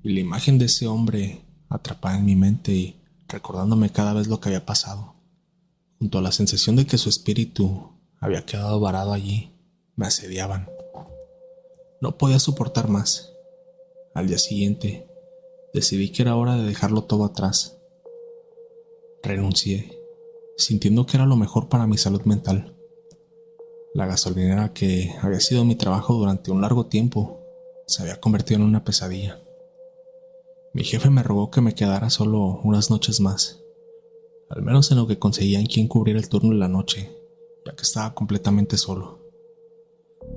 y la imagen de ese hombre atrapada en mi mente y recordándome cada vez lo que había pasado, junto a la sensación de que su espíritu había quedado varado allí, me asediaban. No podía soportar más. Al día siguiente, decidí que era hora de dejarlo todo atrás. Renuncié, sintiendo que era lo mejor para mi salud mental. La gasolinera, que había sido mi trabajo durante un largo tiempo, se había convertido en una pesadilla. Mi jefe me rogó que me quedara solo unas noches más, al menos en lo que conseguían quien cubriera el turno de la noche, ya que estaba completamente solo.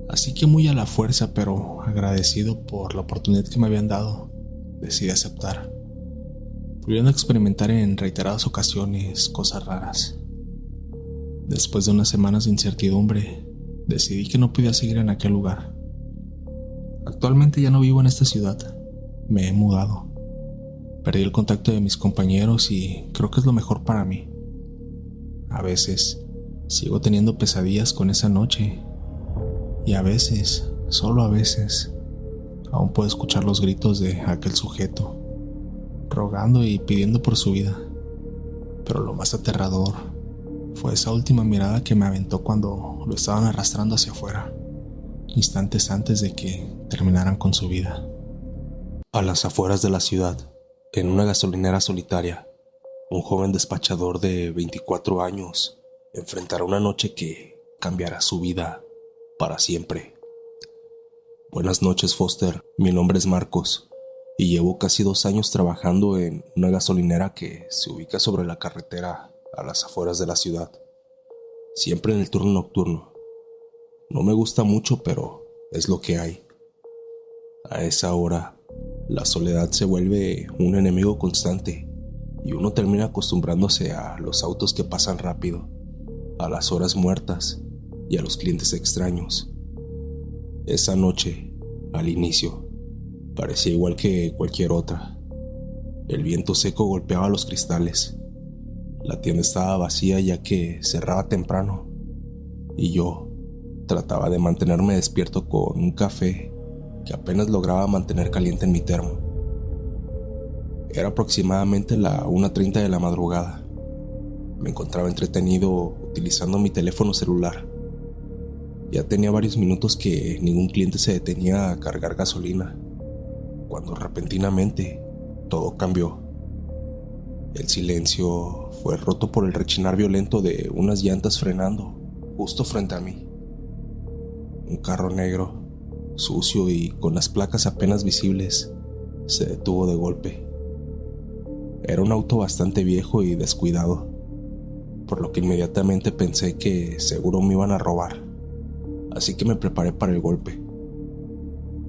Así que muy a la fuerza, pero agradecido por la oportunidad que me habían dado, decidí aceptar, pudiendo experimentar en reiteradas ocasiones cosas raras. Después de unas semanas de incertidumbre, decidí que no podía seguir en aquel lugar. Actualmente ya no vivo en esta ciudad, me he mudado. Perdí el contacto de mis compañeros y creo que es lo mejor para mí. A veces sigo teniendo pesadillas con esa noche, y a veces, solo a veces, aún puedo escuchar los gritos de aquel sujeto, rogando y pidiendo por su vida. Pero lo más aterrador fue esa última mirada que me aventó cuando lo estaban arrastrando hacia afuera, instantes antes de que terminaran con su vida. A las afueras de la ciudad, en una gasolinera solitaria, un joven despachador de 24 años enfrentará una noche que cambiará su vida para siempre. Buenas noches, Foster. Mi nombre es Marcos y llevo casi 2 años trabajando en una gasolinera que se ubica sobre la carretera a las afueras de la ciudad, siempre en el turno nocturno. No me gusta mucho, pero es lo que hay. A esa hora, la soledad se vuelve un enemigo constante y uno termina acostumbrándose a los autos que pasan rápido, a las horas muertas y a los clientes extraños. Esa noche, al inicio, parecía igual que cualquier otra. El viento seco golpeaba los cristales. La tienda estaba vacía ya que cerraba temprano y yo trataba de mantenerme despierto con un café que apenas lograba mantener caliente en mi termo. Era aproximadamente la 1:30 de la madrugada. Me encontraba entretenido utilizando mi teléfono celular. Ya tenía varios minutos que ningún cliente se detenía a cargar gasolina, cuando repentinamente todo cambió. El silencio fue roto por el rechinar violento de unas llantas frenando justo frente a mí. Un carro negro, sucio y con las placas apenas visibles, se detuvo de golpe. Era un auto bastante viejo y descuidado, por lo que inmediatamente pensé que seguro me iban a robar, así que me preparé para el golpe.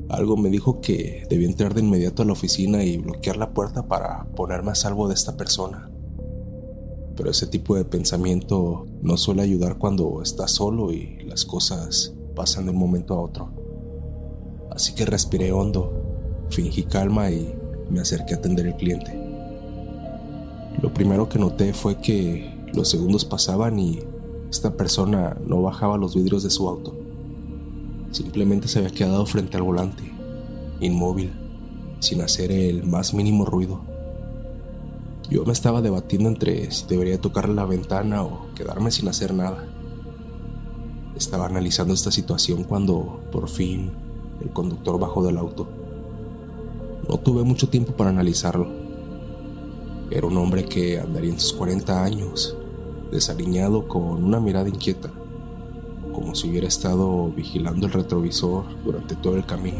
Algo me dijo que debía entrar de inmediato a la oficina y bloquear la puerta para ponerme a salvo de esta persona. Pero ese tipo de pensamiento no suele ayudar cuando estás solo y las cosas pasan de un momento a otro. Así que respiré hondo, fingí calma y me acerqué a atender al cliente. Lo primero que noté fue que los segundos pasaban y esta persona no bajaba los vidrios de su auto. Simplemente se había quedado frente al volante, inmóvil, sin hacer el más mínimo ruido. Yo me estaba debatiendo entre si debería tocarle la ventana o quedarme sin hacer nada. Estaba analizando esta situación cuando, por fin, el conductor bajó del auto. No tuve mucho tiempo para analizarlo. Era un hombre que andaría en sus 40 años, desaliñado con una mirada inquieta, como si hubiera estado vigilando el retrovisor durante todo el camino.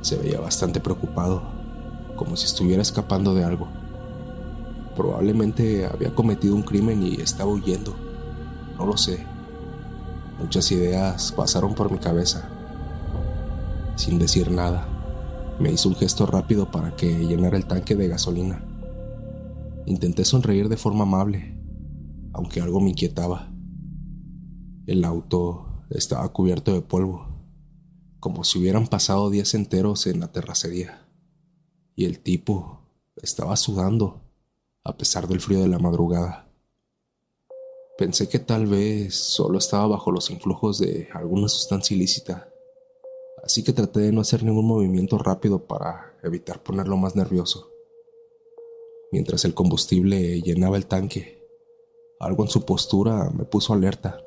Se veía bastante preocupado, como si estuviera escapando de algo. Probablemente había cometido un crimen y estaba huyendo. No lo sé. Muchas ideas pasaron por mi cabeza. Sin decir nada, me hizo un gesto rápido para que llenara el tanque de gasolina. Intenté sonreír de forma amable, aunque algo me inquietaba. El auto estaba cubierto de polvo, como si hubieran pasado días enteros en la terracería, y el tipo estaba sudando a pesar del frío de la madrugada. Pensé que tal vez solo estaba bajo los influjos de alguna sustancia ilícita, así que traté de no hacer ningún movimiento rápido para evitar ponerlo más nervioso. Mientras el combustible llenaba el tanque, algo en su postura me puso alerta.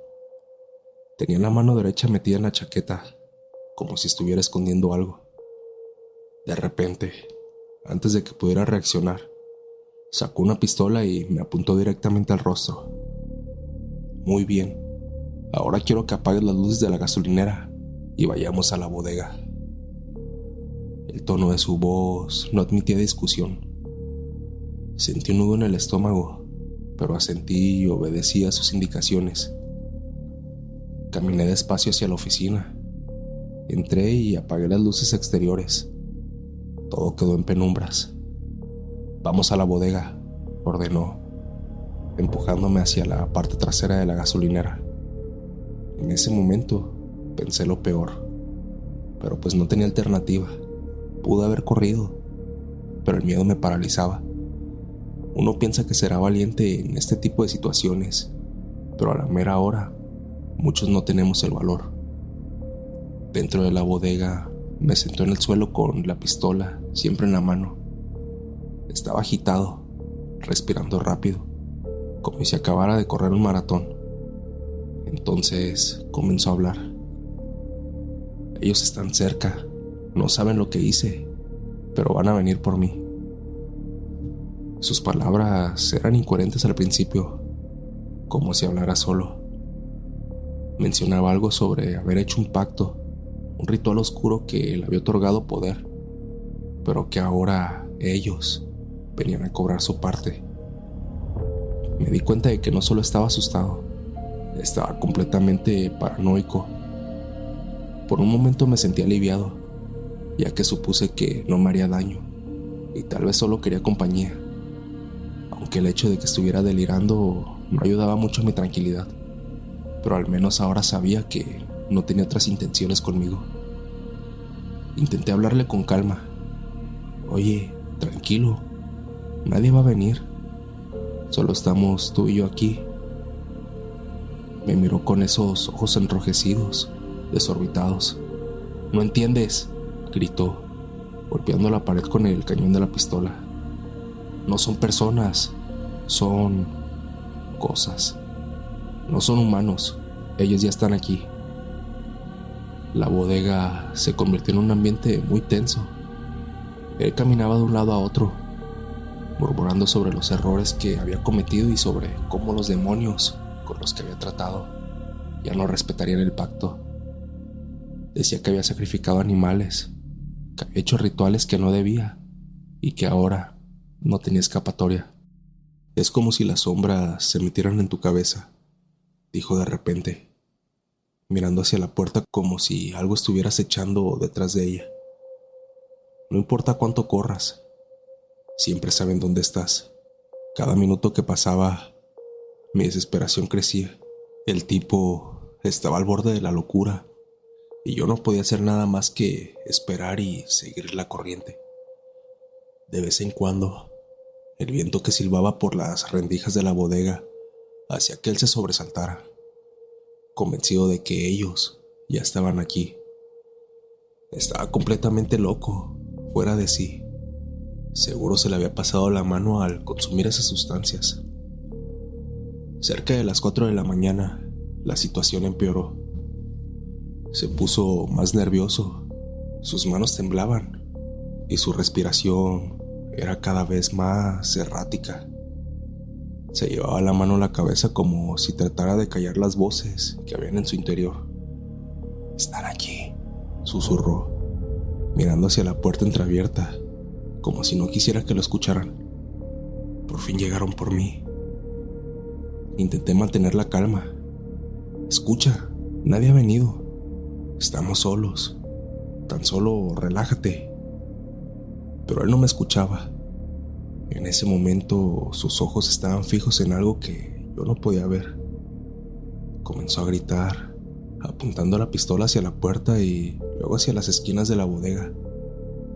Tenía la mano derecha metida en la chaqueta, como si estuviera escondiendo algo. De repente, antes de que pudiera reaccionar, sacó una pistola y me apuntó directamente al rostro. Muy bien, ahora quiero que apagues las luces de la gasolinera y vayamos a la bodega. El tono de su voz no admitía discusión. Sentí un nudo en el estómago, pero asentí y obedecí a sus indicaciones. Caminé despacio hacia la oficina. Entré y apagué las luces exteriores. Todo quedó en penumbras. «Vamos a la bodega», ordenó, empujándome hacia la parte trasera de la gasolinera. En ese momento pensé lo peor, pero pues no tenía alternativa. Pude haber corrido, pero el miedo me paralizaba. Uno piensa que será valiente en este tipo de situaciones, pero a la mera hora, muchos no tenemos el valor. Dentro de la bodega, me senté en el suelo con la pistola siempre en la mano. Estaba agitado, respirando rápido, como si acabara de correr un maratón. Entonces comenzó a hablar. «Ellos están cerca, no saben lo que hice. pero van a venir por mí. Sus palabras eran incoherentes al principio, como si hablara solo. Mencionaba algo sobre haber hecho un pacto, un ritual oscuro que le había otorgado poder, pero que ahora ellos venían a cobrar su parte. Me di cuenta de que no solo estaba asustado, estaba completamente paranoico. Por un momento me sentí aliviado, ya que supuse que no me haría daño y tal vez solo quería compañía, aunque el hecho de que estuviera delirando no ayudaba mucho a mi tranquilidad, pero al menos ahora sabía que no tenía otras intenciones conmigo. Intenté hablarle con calma. Oye, tranquilo, nadie va a venir, solo estamos tú y yo aquí. Me miró con esos ojos enrojecidos, desorbitados. ¿No entiendes?, gritó, golpeando la pared con el cañón de la pistola. No son personas, son cosas. No son humanos, ellos ya están aquí. La bodega se convirtió en un ambiente muy tenso. Él caminaba de un lado a otro, murmurando sobre los errores que había cometido y sobre cómo los demonios con los que había tratado ya no respetarían el pacto. Decía que había sacrificado animales, que había hecho rituales que no debía y que ahora no tenía escapatoria. Es como si las sombras se metieran en tu cabeza, dijo de repente, mirando hacia la puerta como si algo estuviera acechando detrás de ella. No importa cuánto corras, siempre saben dónde estás. Cada minuto que pasaba, mi desesperación crecía. El tipo estaba al borde de la locura y yo no podía hacer nada más que esperar y seguir la corriente. De vez en cuando, el viento que silbaba por las rendijas de la bodega hacía que él se sobresaltara, convencido de que ellos ya estaban aquí. Estaba completamente loco, fuera de sí. Seguro se le había pasado la mano al consumir esas sustancias. Cerca de las 4 de la mañana, la situación empeoró. Se puso más nervioso, sus manos temblaban y su respiración era cada vez más errática. Se llevaba la mano a la cabeza como si tratara de callar las voces que habían en su interior. «Están aquí», susurró, mirando hacia la puerta entreabierta, como si no quisiera que lo escucharan. Por fin llegaron por mí. Intenté mantener la calma. «Escucha, nadie ha venido. Estamos solos. Tan solo relájate». Pero él no me escuchaba. En ese momento sus ojos estaban fijos en algo que yo no podía ver. Comenzó a gritar, apuntando la pistola hacia la puerta y luego hacia las esquinas de la bodega,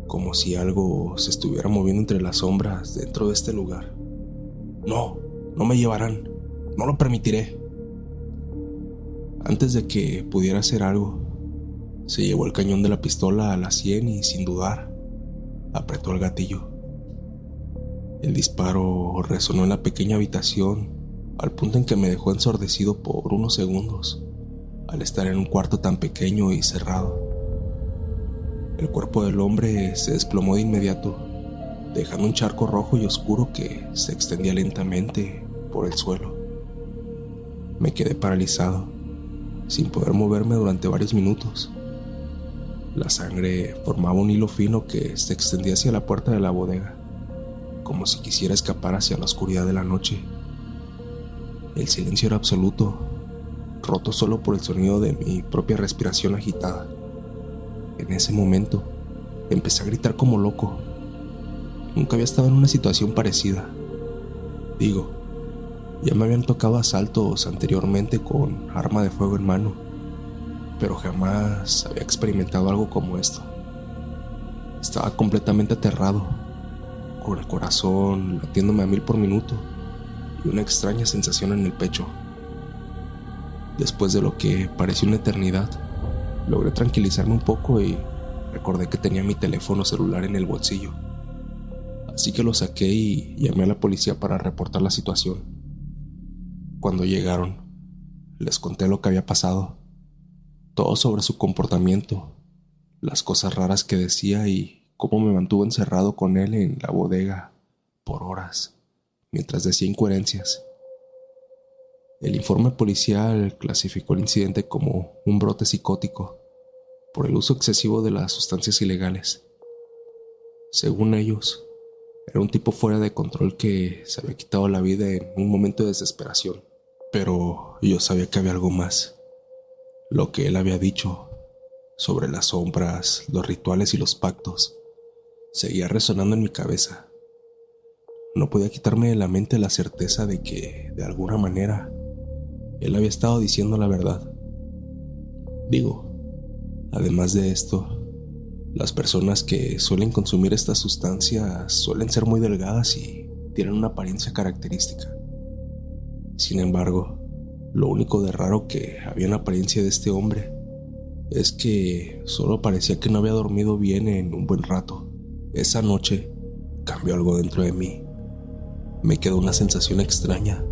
como si algo se estuviera moviendo entre las sombras dentro de este lugar. «No, no me llevarán. No lo permitiré». Antes de que pudiera hacer algo, se llevó el cañón de la pistola a la sien y, sin dudar, apretó el gatillo. El disparo resonó en la pequeña habitación, al punto en que me dejó ensordecido por unos segundos, al estar en un cuarto tan pequeño y cerrado. El cuerpo del hombre se desplomó de inmediato, dejando un charco rojo y oscuro que se extendía lentamente por el suelo. Me quedé paralizado, sin poder moverme durante varios minutos. La sangre formaba un hilo fino que se extendía hacia la puerta de la bodega, como si quisiera escapar hacia la oscuridad de la noche. El silencio era absoluto, roto solo por el sonido de mi propia respiración agitada. En ese momento, empecé a gritar como loco. Nunca había estado en una situación parecida. Digo, ya me habían tocado asaltos anteriormente con arma de fuego en mano, pero jamás había experimentado algo como esto. Estaba completamente aterrado, con el corazón latiéndome a 1000 por minuto y una extraña sensación en el pecho. Después de lo que pareció una eternidad, logré tranquilizarme un poco y recordé que tenía mi teléfono celular en el bolsillo. Así que lo saqué y llamé a la policía para reportar la situación. Cuando llegaron, les conté lo que había pasado, todo sobre su comportamiento, las cosas raras que decía y cómo me mantuvo encerrado con él en la bodega por horas, mientras decía incoherencias. El informe policial clasificó el incidente como un brote psicótico por el uso excesivo de las sustancias ilegales. Según ellos, era un tipo fuera de control que se había quitado la vida en un momento de desesperación. Pero yo sabía que había algo más. Lo que él había dicho sobre las sombras, los rituales y los pactos seguía resonando en mi cabeza. No podía quitarme de la mente la certeza de que, de alguna manera, él había estado diciendo la verdad. Digo, además de esto, las personas que suelen consumir estas sustancias suelen ser muy delgadas y tienen una apariencia característica. Sin embargo, lo único de raro que había en la apariencia de este hombre es que solo parecía que no había dormido bien en un buen rato. Esa noche cambió algo dentro de mí. Me quedó una sensación extraña,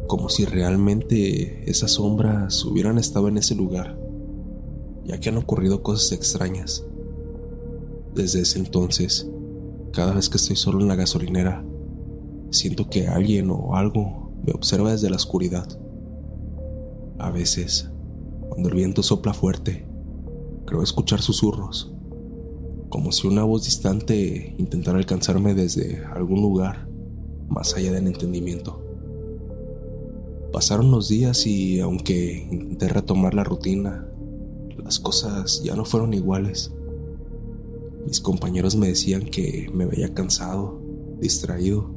como si realmente esas sombras hubieran estado en ese lugar, ya que han ocurrido cosas extrañas. Desde ese entonces, cada vez que estoy solo en la gasolinera, siento que alguien o algo me observa desde la oscuridad. A veces, cuando el viento sopla fuerte, creo escuchar susurros, como si una voz distante intentara alcanzarme desde algún lugar más allá del entendimiento. Pasaron los días y, aunque intenté retomar la rutina, las cosas ya no fueron iguales. Mis compañeros me decían que me veía cansado, distraído,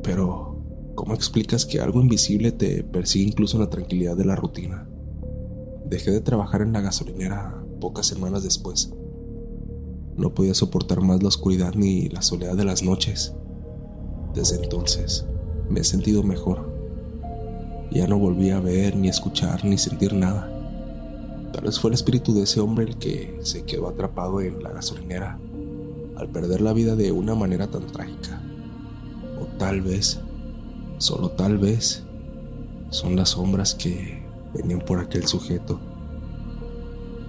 pero ¿cómo explicas que algo invisible te persigue incluso en la tranquilidad de la rutina? Dejé de trabajar en la gasolinera pocas semanas después. No podía soportar más la oscuridad ni la soledad de las noches. Desde entonces me he sentido mejor. Ya no volví a ver, ni escuchar, ni sentir nada. Tal vez fue el espíritu de ese hombre el que se quedó atrapado en la gasolinera al perder la vida de una manera tan trágica. O tal vez, solo tal vez, son las sombras que venían por aquel sujeto.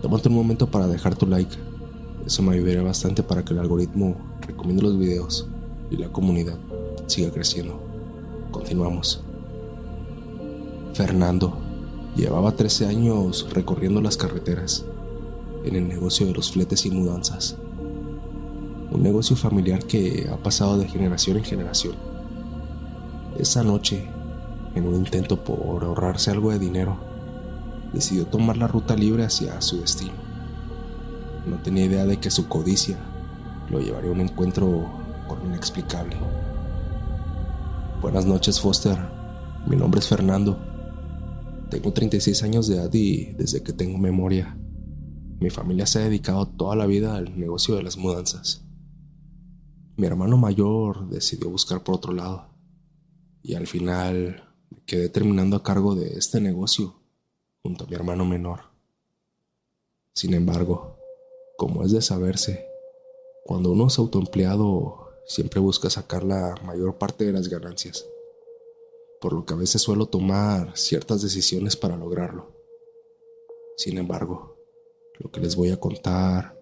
Tómate un momento para dejar tu like. Eso me ayudaría bastante para que el algoritmo recomiende los videos y la comunidad siga creciendo. Continuamos. Fernando llevaba 13 años recorriendo las carreteras en el negocio de los fletes y mudanzas. Un negocio familiar que ha pasado de generación en generación. Esa noche, en un intento por ahorrarse algo de dinero, decidió tomar la ruta libre hacia su destino. No tenía idea de que su codicia lo llevaría a un encuentro con lo inexplicable. Buenas noches, Foster. Mi nombre es Fernando. Tengo 36 años de edad y desde que tengo memoria, mi familia se ha dedicado toda la vida al negocio de las mudanzas. Mi hermano mayor decidió buscar por otro lado y al final me quedé terminando a cargo de este negocio junto a mi hermano menor. Sin embargo, como es de saberse, cuando uno es autoempleado siempre busca sacar la mayor parte de las ganancias, por lo que a veces suelo tomar ciertas decisiones para lograrlo. Sin embargo, lo que les voy a contar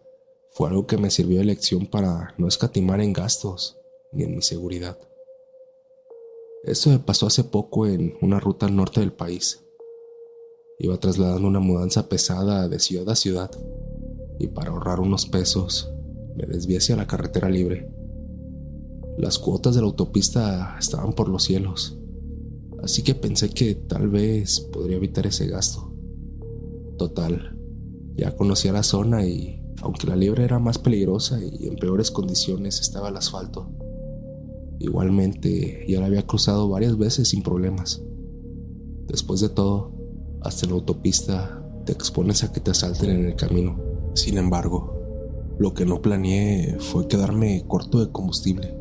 fue algo que me sirvió de lección para no escatimar en gastos ni en mi seguridad. Esto me pasó hace poco en una ruta al norte del país. Iba trasladando una mudanza pesada de ciudad a ciudad y para ahorrar unos pesos me desvié hacia la carretera libre. Las cuotas de la autopista estaban por los cielos, así que pensé que tal vez podría evitar ese gasto. Total, ya conocía la zona y, aunque la liebre era más peligrosa y en peores condiciones estaba el asfalto, igualmente ya la había cruzado varias veces sin problemas. Después de todo, hasta en la autopista te expones a que te asalten en el camino. Sin embargo, lo que no planeé fue quedarme corto de combustible.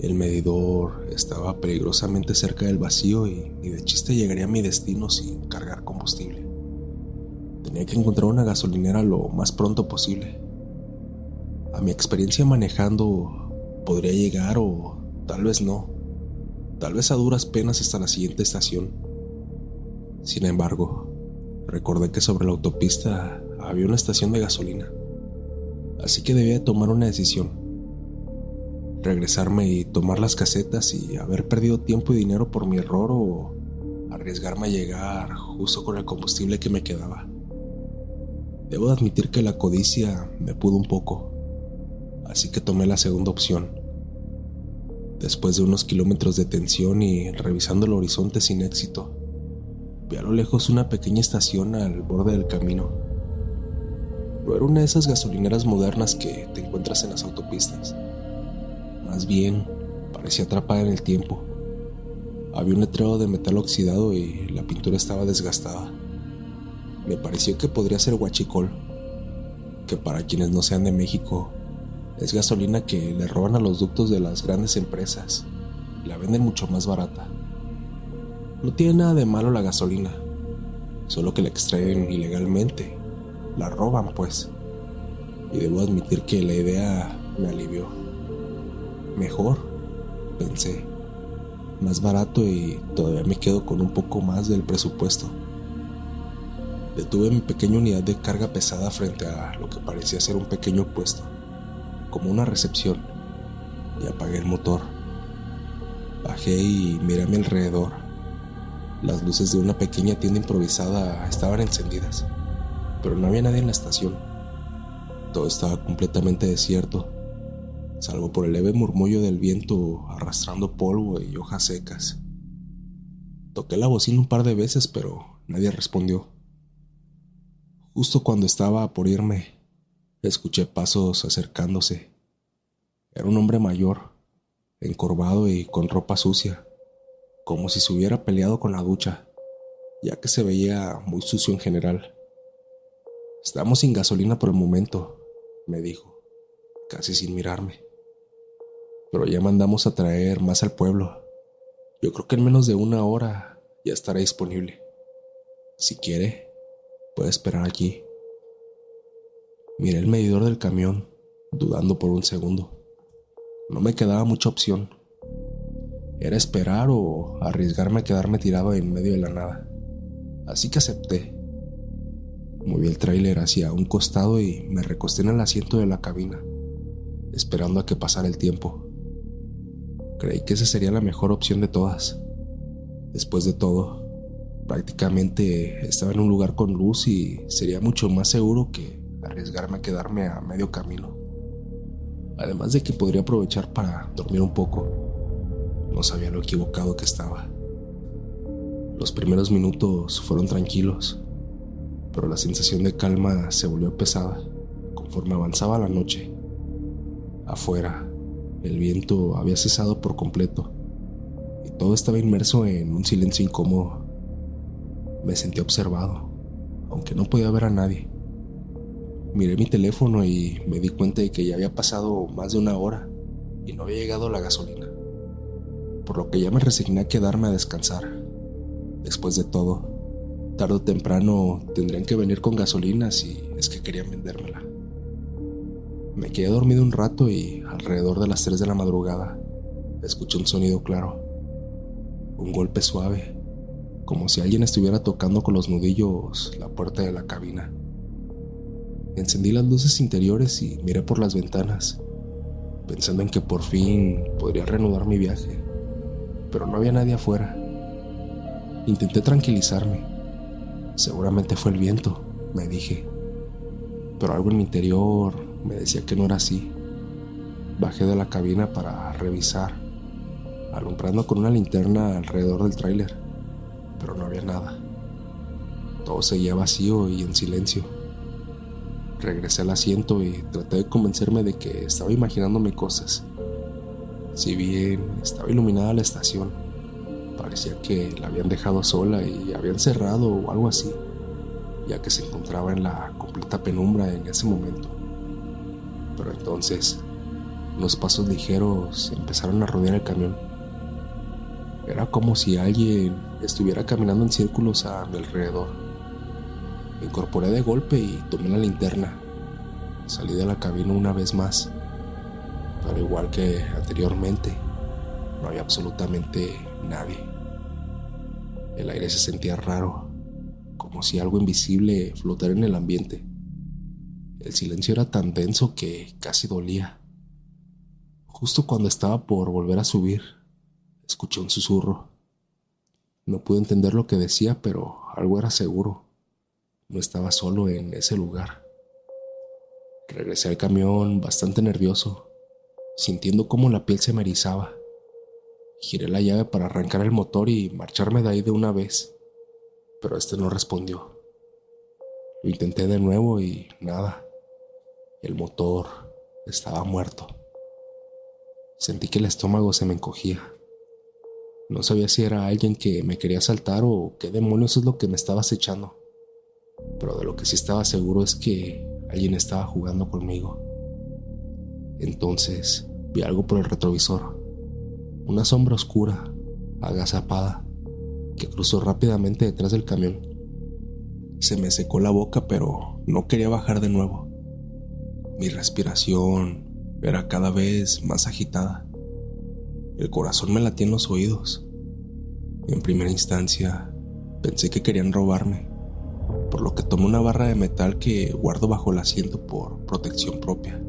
El medidor estaba peligrosamente cerca del vacío y ni de chiste llegaría a mi destino sin cargar combustible. Tenía que encontrar una gasolinera lo más pronto posible. A mi experiencia manejando podría llegar o tal vez no. Tal vez a duras penas hasta la siguiente estación. Sin embargo, recordé que sobre la autopista había una estación de gasolina. Así que debía de tomar una decisión: regresarme y tomar las casetas y haber perdido tiempo y dinero por mi error, o arriesgarme a llegar justo con el combustible que me quedaba. Debo de admitir que la codicia me pudo un poco, así que tomé la segunda opción. Después de unos kilómetros de tensión y revisando el horizonte sin éxito, vi a lo lejos una pequeña estación al borde del camino. No era una de esas gasolineras modernas que te encuentras en las autopistas. Más bien, parecía atrapada en el tiempo. Había un letrero de metal oxidado y la pintura estaba desgastada. Me pareció que podría ser huachicol, que para quienes no sean de México, es gasolina que le roban a los ductos de las grandes empresas y la venden mucho más barata. No tiene nada de malo la gasolina, solo que la extraen ilegalmente, la roban pues, y debo admitir que la idea me alivió. Mejor, pensé, más barato y todavía me quedo con un poco más del presupuesto. Detuve mi pequeña unidad de carga pesada frente a lo que parecía ser un pequeño puesto, como una recepción, y apagué el motor. Bajé y miré a mi alrededor. Las luces de una pequeña tienda improvisada estaban encendidas, pero no había nadie en la estación. Todo estaba completamente desierto, salvo por el leve murmullo del viento arrastrando polvo y hojas secas. Toqué la bocina un par de veces, pero nadie respondió. Justo cuando estaba por irme, escuché pasos acercándose. Era un hombre mayor, encorvado y con ropa sucia, como si se hubiera peleado con la ducha, ya que se veía muy sucio en general. «Estamos sin gasolina por el momento», me dijo, casi sin mirarme. «Pero ya mandamos a traer más al pueblo. Yo creo que en menos de una hora ya estará disponible. Si quiere, puede esperar allí». Miré el medidor del camión, dudando por un segundo. No me quedaba mucha opción. Era esperar o arriesgarme a quedarme tirado en medio de la nada. Así que acepté. Moví el tráiler hacia un costado y me recosté en el asiento de la cabina, esperando a que pasara el tiempo. Creí que esa sería la mejor opción de todas. Después de todo, prácticamente estaba en un lugar con luz y sería mucho más seguro que arriesgarme a quedarme a medio camino. Además de que podría aprovechar para dormir un poco. No sabía lo equivocado que estaba. Los primeros minutos fueron tranquilos, pero la sensación de calma se volvió pesada conforme avanzaba la noche. Afuera, el viento había cesado por completo y todo estaba inmerso en un silencio incómodo. Me sentí observado, aunque no podía ver a nadie. Miré mi teléfono y me di cuenta de que ya había pasado más de una hora y no había llegado la gasolina, por lo que ya me resigné a quedarme a descansar. Después de todo, tarde o temprano tendrían que venir con gasolina si es que querían vendérmela. Me quedé dormido un rato y alrededor de las 3 de la madrugada escuché un sonido claro, un golpe suave, como si alguien estuviera tocando con los nudillos la puerta de la cabina. Encendí las luces interiores y miré por las ventanas, pensando en que por fin podría reanudar mi viaje, pero no había nadie afuera. Intenté tranquilizarme. Seguramente fue el viento, me dije, pero algo en mi interior me decía que no era así. Bajé de la cabina para revisar, alumbrando con una linterna alrededor del tráiler, pero no había nada. Todo seguía vacío y en silencio. Regresé al asiento y traté de convencerme de que estaba imaginándome cosas. Si bien estaba iluminada la estación, parecía que la habían dejado sola y habían cerrado o algo así, ya que se encontraba en la completa penumbra en ese momento. Pero entonces, unos pasos ligeros empezaron a rodear el camión. Era como si alguien estuviera caminando en círculos a mi alrededor. Me incorporé de golpe y tomé la linterna. Salí de la cabina una vez más, pero igual que anteriormente, no había absolutamente nadie. El aire se sentía raro, como si algo invisible flotara en el ambiente. El silencio era tan denso que casi dolía. Justo cuando estaba por volver a subir, escuché un susurro. No pude entender lo que decía, pero algo era seguro. No estaba solo en ese lugar. Regresé al camión bastante nervioso, sintiendo cómo la piel se me erizaba. Giré la llave para arrancar el motor y marcharme de ahí de una vez, pero este no respondió. Lo intenté de nuevo y nada. El motor estaba muerto. Sentí que el estómago se me encogía. No sabía si era alguien que me quería asaltar o qué demonios es lo que me estaba acechando. Pero de lo que sí estaba seguro es que alguien estaba jugando conmigo. Entonces vi algo por el retrovisor. Una sombra oscura, agazapada, que cruzó rápidamente detrás del camión. Se me secó la boca, pero no quería bajar de nuevo. Mi respiración era cada vez más agitada. El corazón me latía en los oídos. En primera instancia, pensé que querían robarme, por lo que tomé una barra de metal que guardo bajo el asiento por protección propia.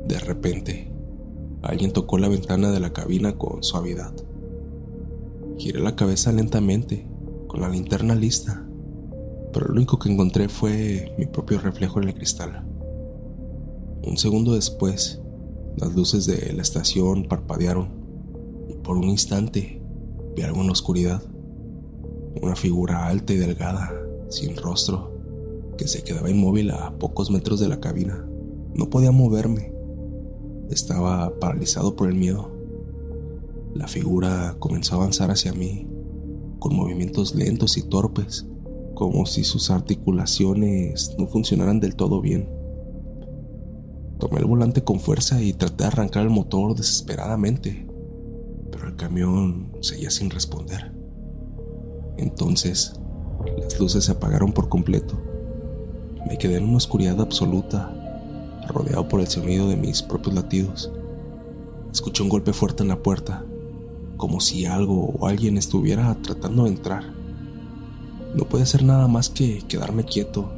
De repente, alguien tocó la ventana de la cabina con suavidad. Giré la cabeza lentamente, con la linterna lista, pero lo único que encontré fue mi propio reflejo en el cristal. Un segundo después, las luces de la estación parpadearon y por un instante vi algo en la oscuridad. Una figura alta y delgada, sin rostro, que se quedaba inmóvil a pocos metros de la cabina. No podía moverme. Estaba paralizado por el miedo. La figura comenzó a avanzar hacia mí, con movimientos lentos y torpes, como si sus articulaciones no funcionaran del todo bien. Tomé el volante con fuerza y traté de arrancar el motor desesperadamente, pero el camión seguía sin responder. Entonces, las luces se apagaron por completo. Me quedé en una oscuridad absoluta, rodeado por el sonido de mis propios latidos. Escuché un golpe fuerte en la puerta, como si algo o alguien estuviera tratando de entrar. No pude hacer nada más que quedarme quieto,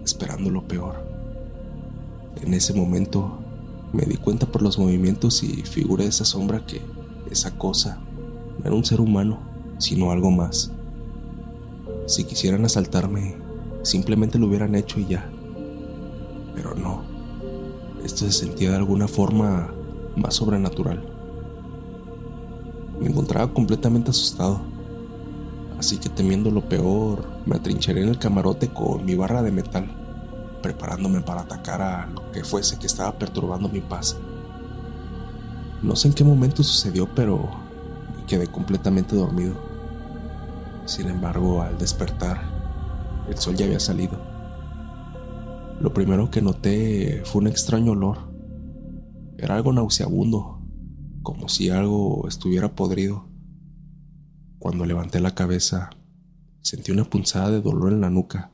esperando lo peor. En ese momento, me di cuenta por los movimientos y figura de esa sombra que esa cosa no era un ser humano, sino algo más. Si quisieran asaltarme, simplemente lo hubieran hecho y ya. Pero no, esto se sentía de alguna forma más sobrenatural. Me encontraba completamente asustado, así que temiendo lo peor, me atrincheré en el camarote con mi barra de metal, preparándome para atacar a lo que fuese que estaba perturbando mi paz. No sé en qué momento sucedió, pero me quedé completamente dormido. Sin embargo, al despertar, el sol ya había salido. Lo primero que noté fue un extraño olor. Era algo nauseabundo, como si algo estuviera podrido. Cuando levanté la cabeza, sentí una punzada de dolor en la nuca.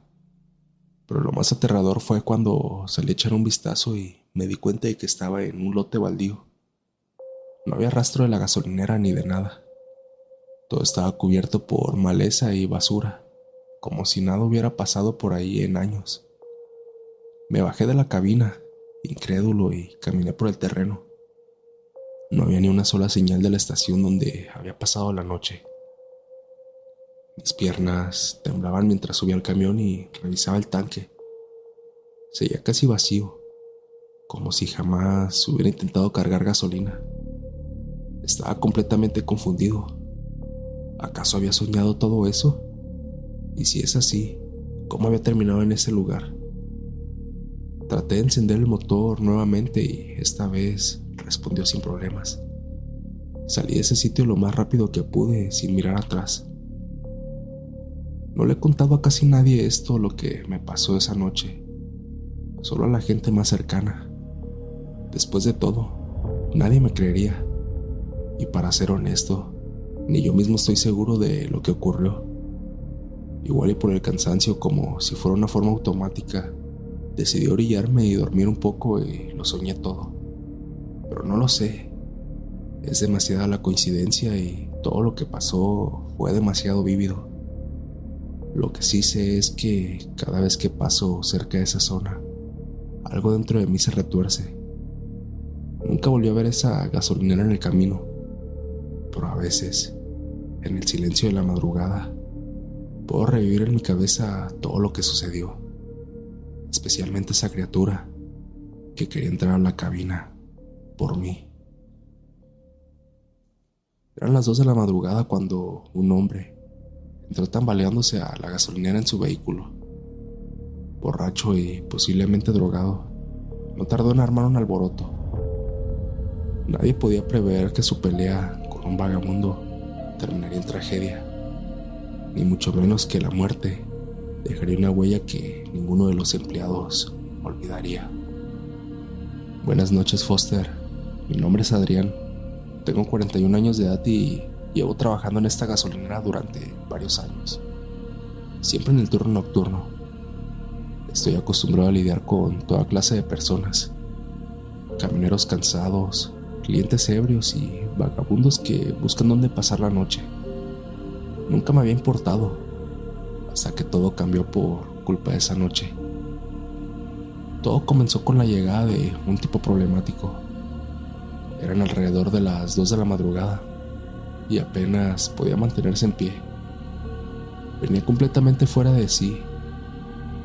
Pero lo más aterrador fue cuando salí a echar un vistazo y me di cuenta de que estaba en un lote baldío. No había rastro de la gasolinera ni de nada. Todo estaba cubierto por maleza y basura, como si nada hubiera pasado por ahí en años. Me bajé de la cabina, incrédulo, y caminé por el terreno. No había ni una sola señal de la estación donde había pasado la noche. Mis piernas temblaban mientras subía al camión y revisaba el tanque. Seguía casi vacío, como si jamás hubiera intentado cargar gasolina. Estaba completamente confundido. ¿Acaso había soñado todo eso? Y si es así, ¿cómo había terminado en ese lugar? Traté de encender el motor nuevamente y esta vez respondió sin problemas. Salí de ese sitio lo más rápido que pude, sin mirar atrás. No le he contado a casi nadie esto, lo que me pasó esa noche, solo a la gente más cercana. Después de todo, nadie me creería, y para ser honesto, ni yo mismo estoy seguro de lo que ocurrió. Igual y por el cansancio, como si fuera una forma automática, decidí orillarme y dormir un poco y lo soñé todo. Pero no lo sé, es demasiada la coincidencia y todo lo que pasó fue demasiado vívido. Lo que sí sé es que cada vez que paso cerca de esa zona, algo dentro de mí se retuerce. Nunca volví a ver esa gasolinera en el camino, pero a veces, en el silencio de la madrugada, puedo revivir en mi cabeza todo lo que sucedió, especialmente esa criatura que quería entrar a la cabina por mí. Eran las 2 de la madrugada cuando un hombre entró tambaleándose a la gasolinera en su vehículo. Borracho y posiblemente drogado, no tardó en armar un alboroto. Nadie podía prever que su pelea con un vagabundo terminaría en tragedia, ni mucho menos que la muerte dejaría una huella que ninguno de los empleados olvidaría. Buenas noches, Foster. Mi nombre es Adrián. Tengo 41 años de edad y llevo trabajando en esta gasolinera durante varios años, siempre en el turno nocturno. Estoy acostumbrado a lidiar con toda clase de personas: camioneros cansados, clientes ebrios y vagabundos que buscan dónde pasar la noche. Nunca me había importado, hasta que todo cambió por culpa de esa noche. Todo comenzó con la llegada de un tipo problemático. Eran alrededor de las 2 de la madrugada y apenas podía mantenerse en pie. Venía completamente fuera de sí,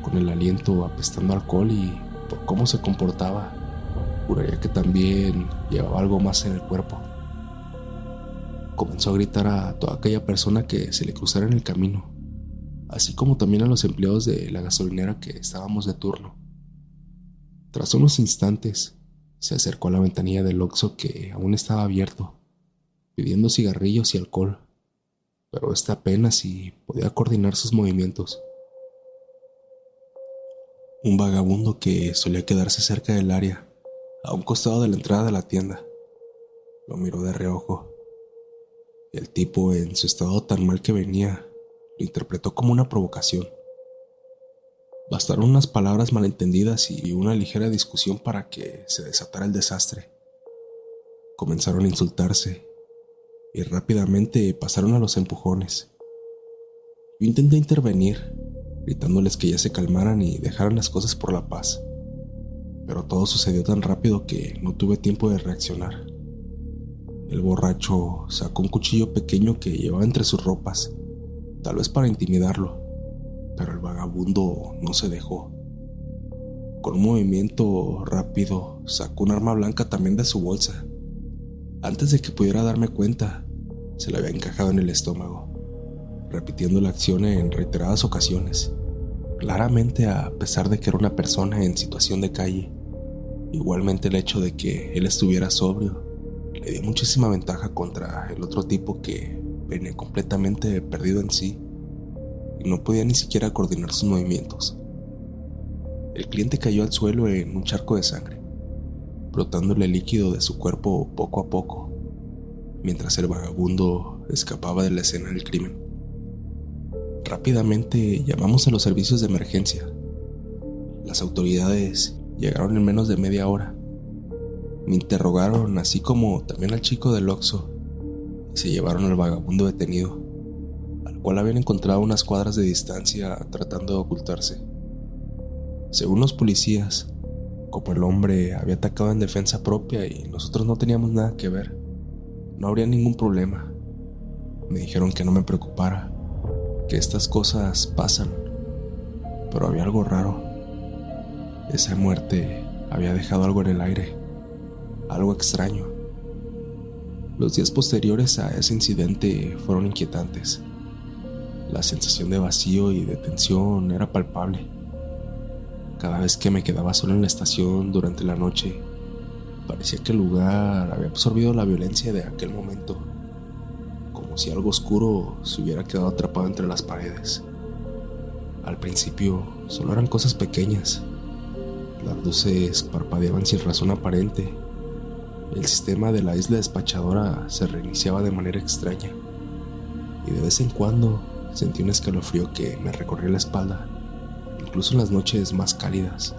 con el aliento apestando a alcohol, y por cómo se comportaba, juraría que también llevaba algo más en el cuerpo. Comenzó a gritar a toda aquella persona que se le cruzara en el camino, así como también a los empleados de la gasolinera que estábamos de turno. Tras unos instantes, se acercó a la ventanilla del Oxxo, que aún estaba abierto, pidiendo cigarrillos y alcohol, pero este apenas si podía coordinar sus movimientos. Un vagabundo que solía quedarse cerca del área, a un costado de la entrada de la tienda, lo miró de reojo. El tipo, en su estado tan mal que venía, lo interpretó como una provocación. Bastaron unas palabras malentendidas y una ligera discusión para que se desatara el desastre. Comenzaron a insultarse y rápidamente pasaron a los empujones. Yo intenté intervenir, gritándoles que ya se calmaran y dejaran las cosas por la paz, pero todo sucedió tan rápido que no tuve tiempo de reaccionar. El borracho sacó un cuchillo pequeño que llevaba entre sus ropas, tal vez para intimidarlo, pero el vagabundo no se dejó. Con un movimiento rápido sacó un arma blanca también de su bolsa. Antes de que pudiera darme cuenta, se le había encajado en el estómago, repitiendo la acción en reiteradas ocasiones, claramente a pesar de que era una persona en situación de calle. Igualmente, el hecho de que él estuviera sobrio le dio muchísima ventaja contra el otro tipo, que venía completamente perdido en sí y no podía ni siquiera coordinar sus movimientos. El cliente cayó al suelo en un charco de sangre, brotándole líquido de su cuerpo poco a poco, mientras el vagabundo escapaba de la escena del crimen. Rápidamente llamamos a los servicios de emergencia. Las autoridades llegaron en menos de media hora. Me interrogaron, así como también al chico del Oxxo, y se llevaron al vagabundo detenido, al cual habían encontrado a unas cuadras de distancia tratando de ocultarse. Según los policías, como el hombre había atacado en defensa propia y nosotros no teníamos nada que ver, no habría ningún problema. Me dijeron que no me preocupara, que estas cosas pasan, pero había algo raro. Esa muerte había dejado algo en el aire, algo extraño. Los días posteriores a ese incidente fueron inquietantes. La sensación de vacío y de tensión era palpable. Cada vez que me quedaba solo en la estación durante la noche, parecía que el lugar había absorbido la violencia de aquel momento, como si algo oscuro se hubiera quedado atrapado entre las paredes. Al principio solo eran cosas pequeñas. Las luces parpadeaban sin razón aparente. El sistema de la isla despachadora se reiniciaba de manera extraña, y de vez en cuando sentí un escalofrío que me recorría la espalda, incluso en las noches más cálidas.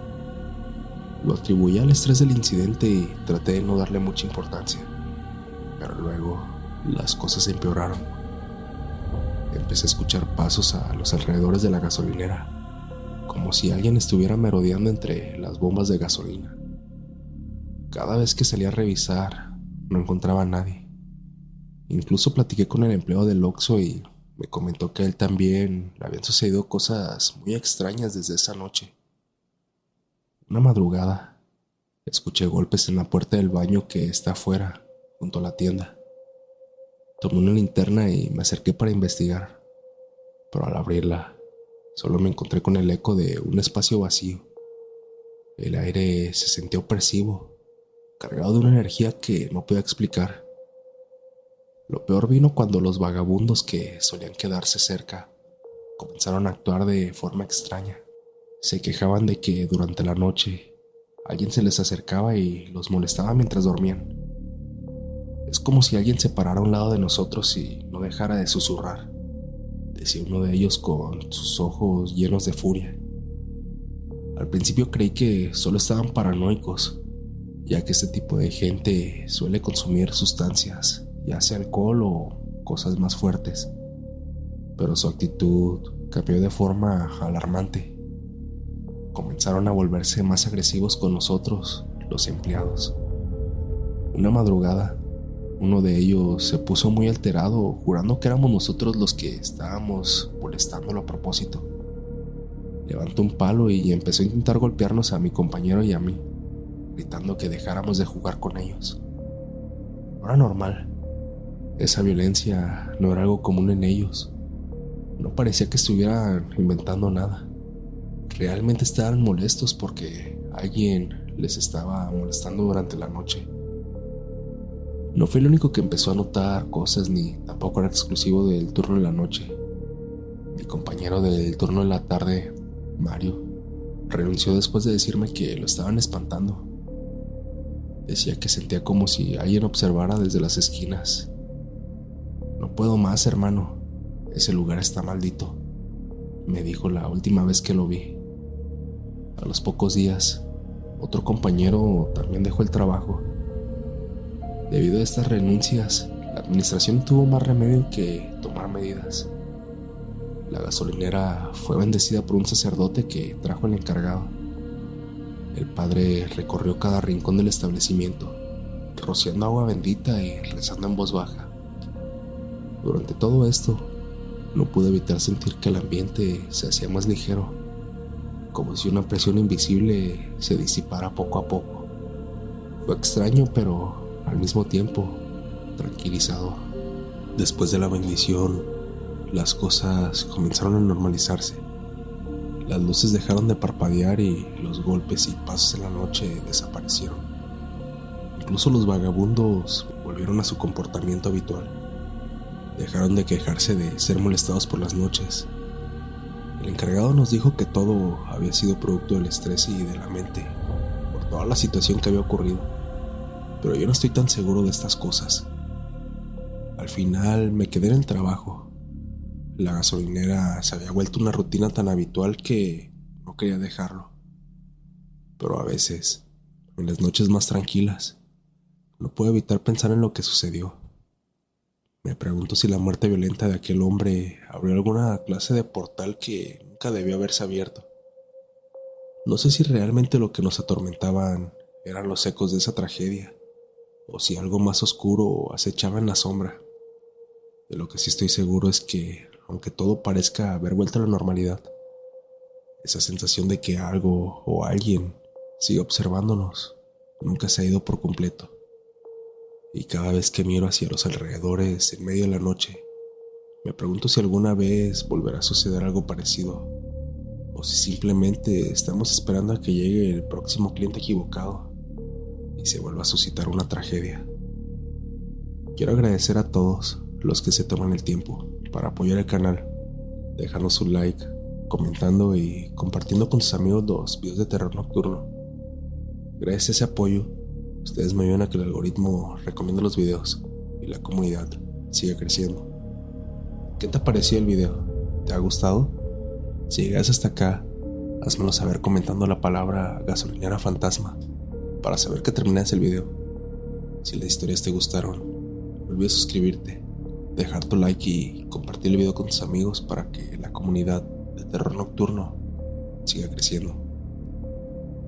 Lo atribuía al estrés del incidente y traté de no darle mucha importancia, pero luego las cosas empeoraron. Empecé a escuchar pasos a los alrededores de la gasolinera, como como si alguien estuviera merodeando entre las bombas de gasolina. Cada vez que salía a revisar, no encontraba a nadie. Incluso platiqué con el empleado del Oxxo y me comentó que a él también le habían sucedido cosas muy extrañas desde esa noche. Una madrugada, escuché golpes en la puerta del baño que está afuera, junto a la tienda. Tomé una linterna y me acerqué para investigar, pero al abrirla, solo me encontré con el eco de un espacio vacío. El aire se sentía opresivo, cargado de una energía que no podía explicar. Lo peor vino cuando los vagabundos que solían quedarse cerca comenzaron a actuar de forma extraña. Se quejaban de que durante la noche alguien se les acercaba y los molestaba mientras dormían. Es como si alguien se parara a un lado de nosotros y no dejara de susurrar, decía uno de ellos con sus ojos llenos de furia. Al principio creí que solo estaban paranoicos, ya que este tipo de gente suele consumir sustancias, ya sea alcohol o cosas más fuertes, pero su actitud cambió de forma alarmante. Comenzaron a volverse más agresivos con nosotros, los empleados. Una madrugada, uno de ellos se puso muy alterado, jurando que éramos nosotros los que estábamos molestándolo a propósito. Levantó un palo y empezó a intentar golpearnos a mi compañero y a mí, gritando que dejáramos de jugar con ellos. No era normal. Esa violencia no era algo común en ellos. No parecía que estuvieran inventando nada. Realmente estaban molestos porque alguien les estaba molestando durante la noche. No fue el único que empezó a notar cosas, ni tampoco era exclusivo del turno de la noche. Mi compañero del turno de la tarde, Mario, renunció después de decirme que lo estaban espantando. Decía que sentía como si alguien observara desde las esquinas. No puedo más, hermano. Ese lugar está maldito, me dijo la última vez que lo vi. A los pocos días, otro compañero también dejó el trabajo. Debido a estas renuncias, la administración tuvo más remedio que tomar medidas. La gasolinera fue bendecida por un sacerdote que trajo al encargado. El padre recorrió cada rincón del establecimiento, rociando agua bendita y rezando en voz baja. Durante todo esto, no pude evitar sentir que el ambiente se hacía más ligero, como si una presión invisible se disipara poco a poco. Fue extraño, pero al mismo tiempo tranquilizador. Después de la bendición, las cosas comenzaron a normalizarse. Las luces dejaron de parpadear y los golpes y pasos en la noche desaparecieron. Incluso los vagabundos volvieron a su comportamiento habitual. Dejaron de quejarse de ser molestados por las noches. El encargado nos dijo que todo había sido producto del estrés y de la mente, por toda la situación que había ocurrido. Pero yo no estoy tan seguro de estas cosas. Al final me quedé en el trabajo. La gasolinera se había vuelto una rutina tan habitual que no quería dejarlo. Pero a veces, en las noches más tranquilas, no puedo evitar pensar en lo que sucedió. Me pregunto si la muerte violenta de aquel hombre abrió alguna clase de portal que nunca debió haberse abierto. No sé si realmente lo que nos atormentaban eran los ecos de esa tragedia, o si algo más oscuro acechaba en la sombra. De lo que sí estoy seguro es que, aunque todo parezca haber vuelto a la normalidad, esa sensación de que algo o alguien sigue observándonos nunca se ha ido por completo. Y cada vez que miro hacia los alrededores en medio de la noche, me pregunto si alguna vez volverá a suceder algo parecido, o si simplemente estamos esperando a que llegue el próximo cliente equivocado y se vuelva a suscitar una tragedia. Quiero agradecer a todos los que se toman el tiempo para apoyar el canal, dejando su like, comentando y compartiendo con sus amigos los videos de terror nocturno. Gracias a ese apoyo, ustedes me ayudan a que el algoritmo recomiende los videos y la comunidad siga creciendo. ¿Qué te ha parecido el video? ¿Te ha gustado? Si llegas hasta acá, házmelo saber comentando la palabra gasolinera fantasma para saber que terminas el video. Si las historias te gustaron, no olvides suscribirte, dejar tu like y compartir el video con tus amigos para que la comunidad de terror nocturno siga creciendo.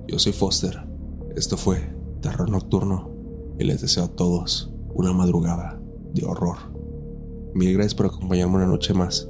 Yo soy Foster, esto fue Terror Nocturno y les deseo a todos una madrugada de horror. Mil gracias por acompañarme una noche más.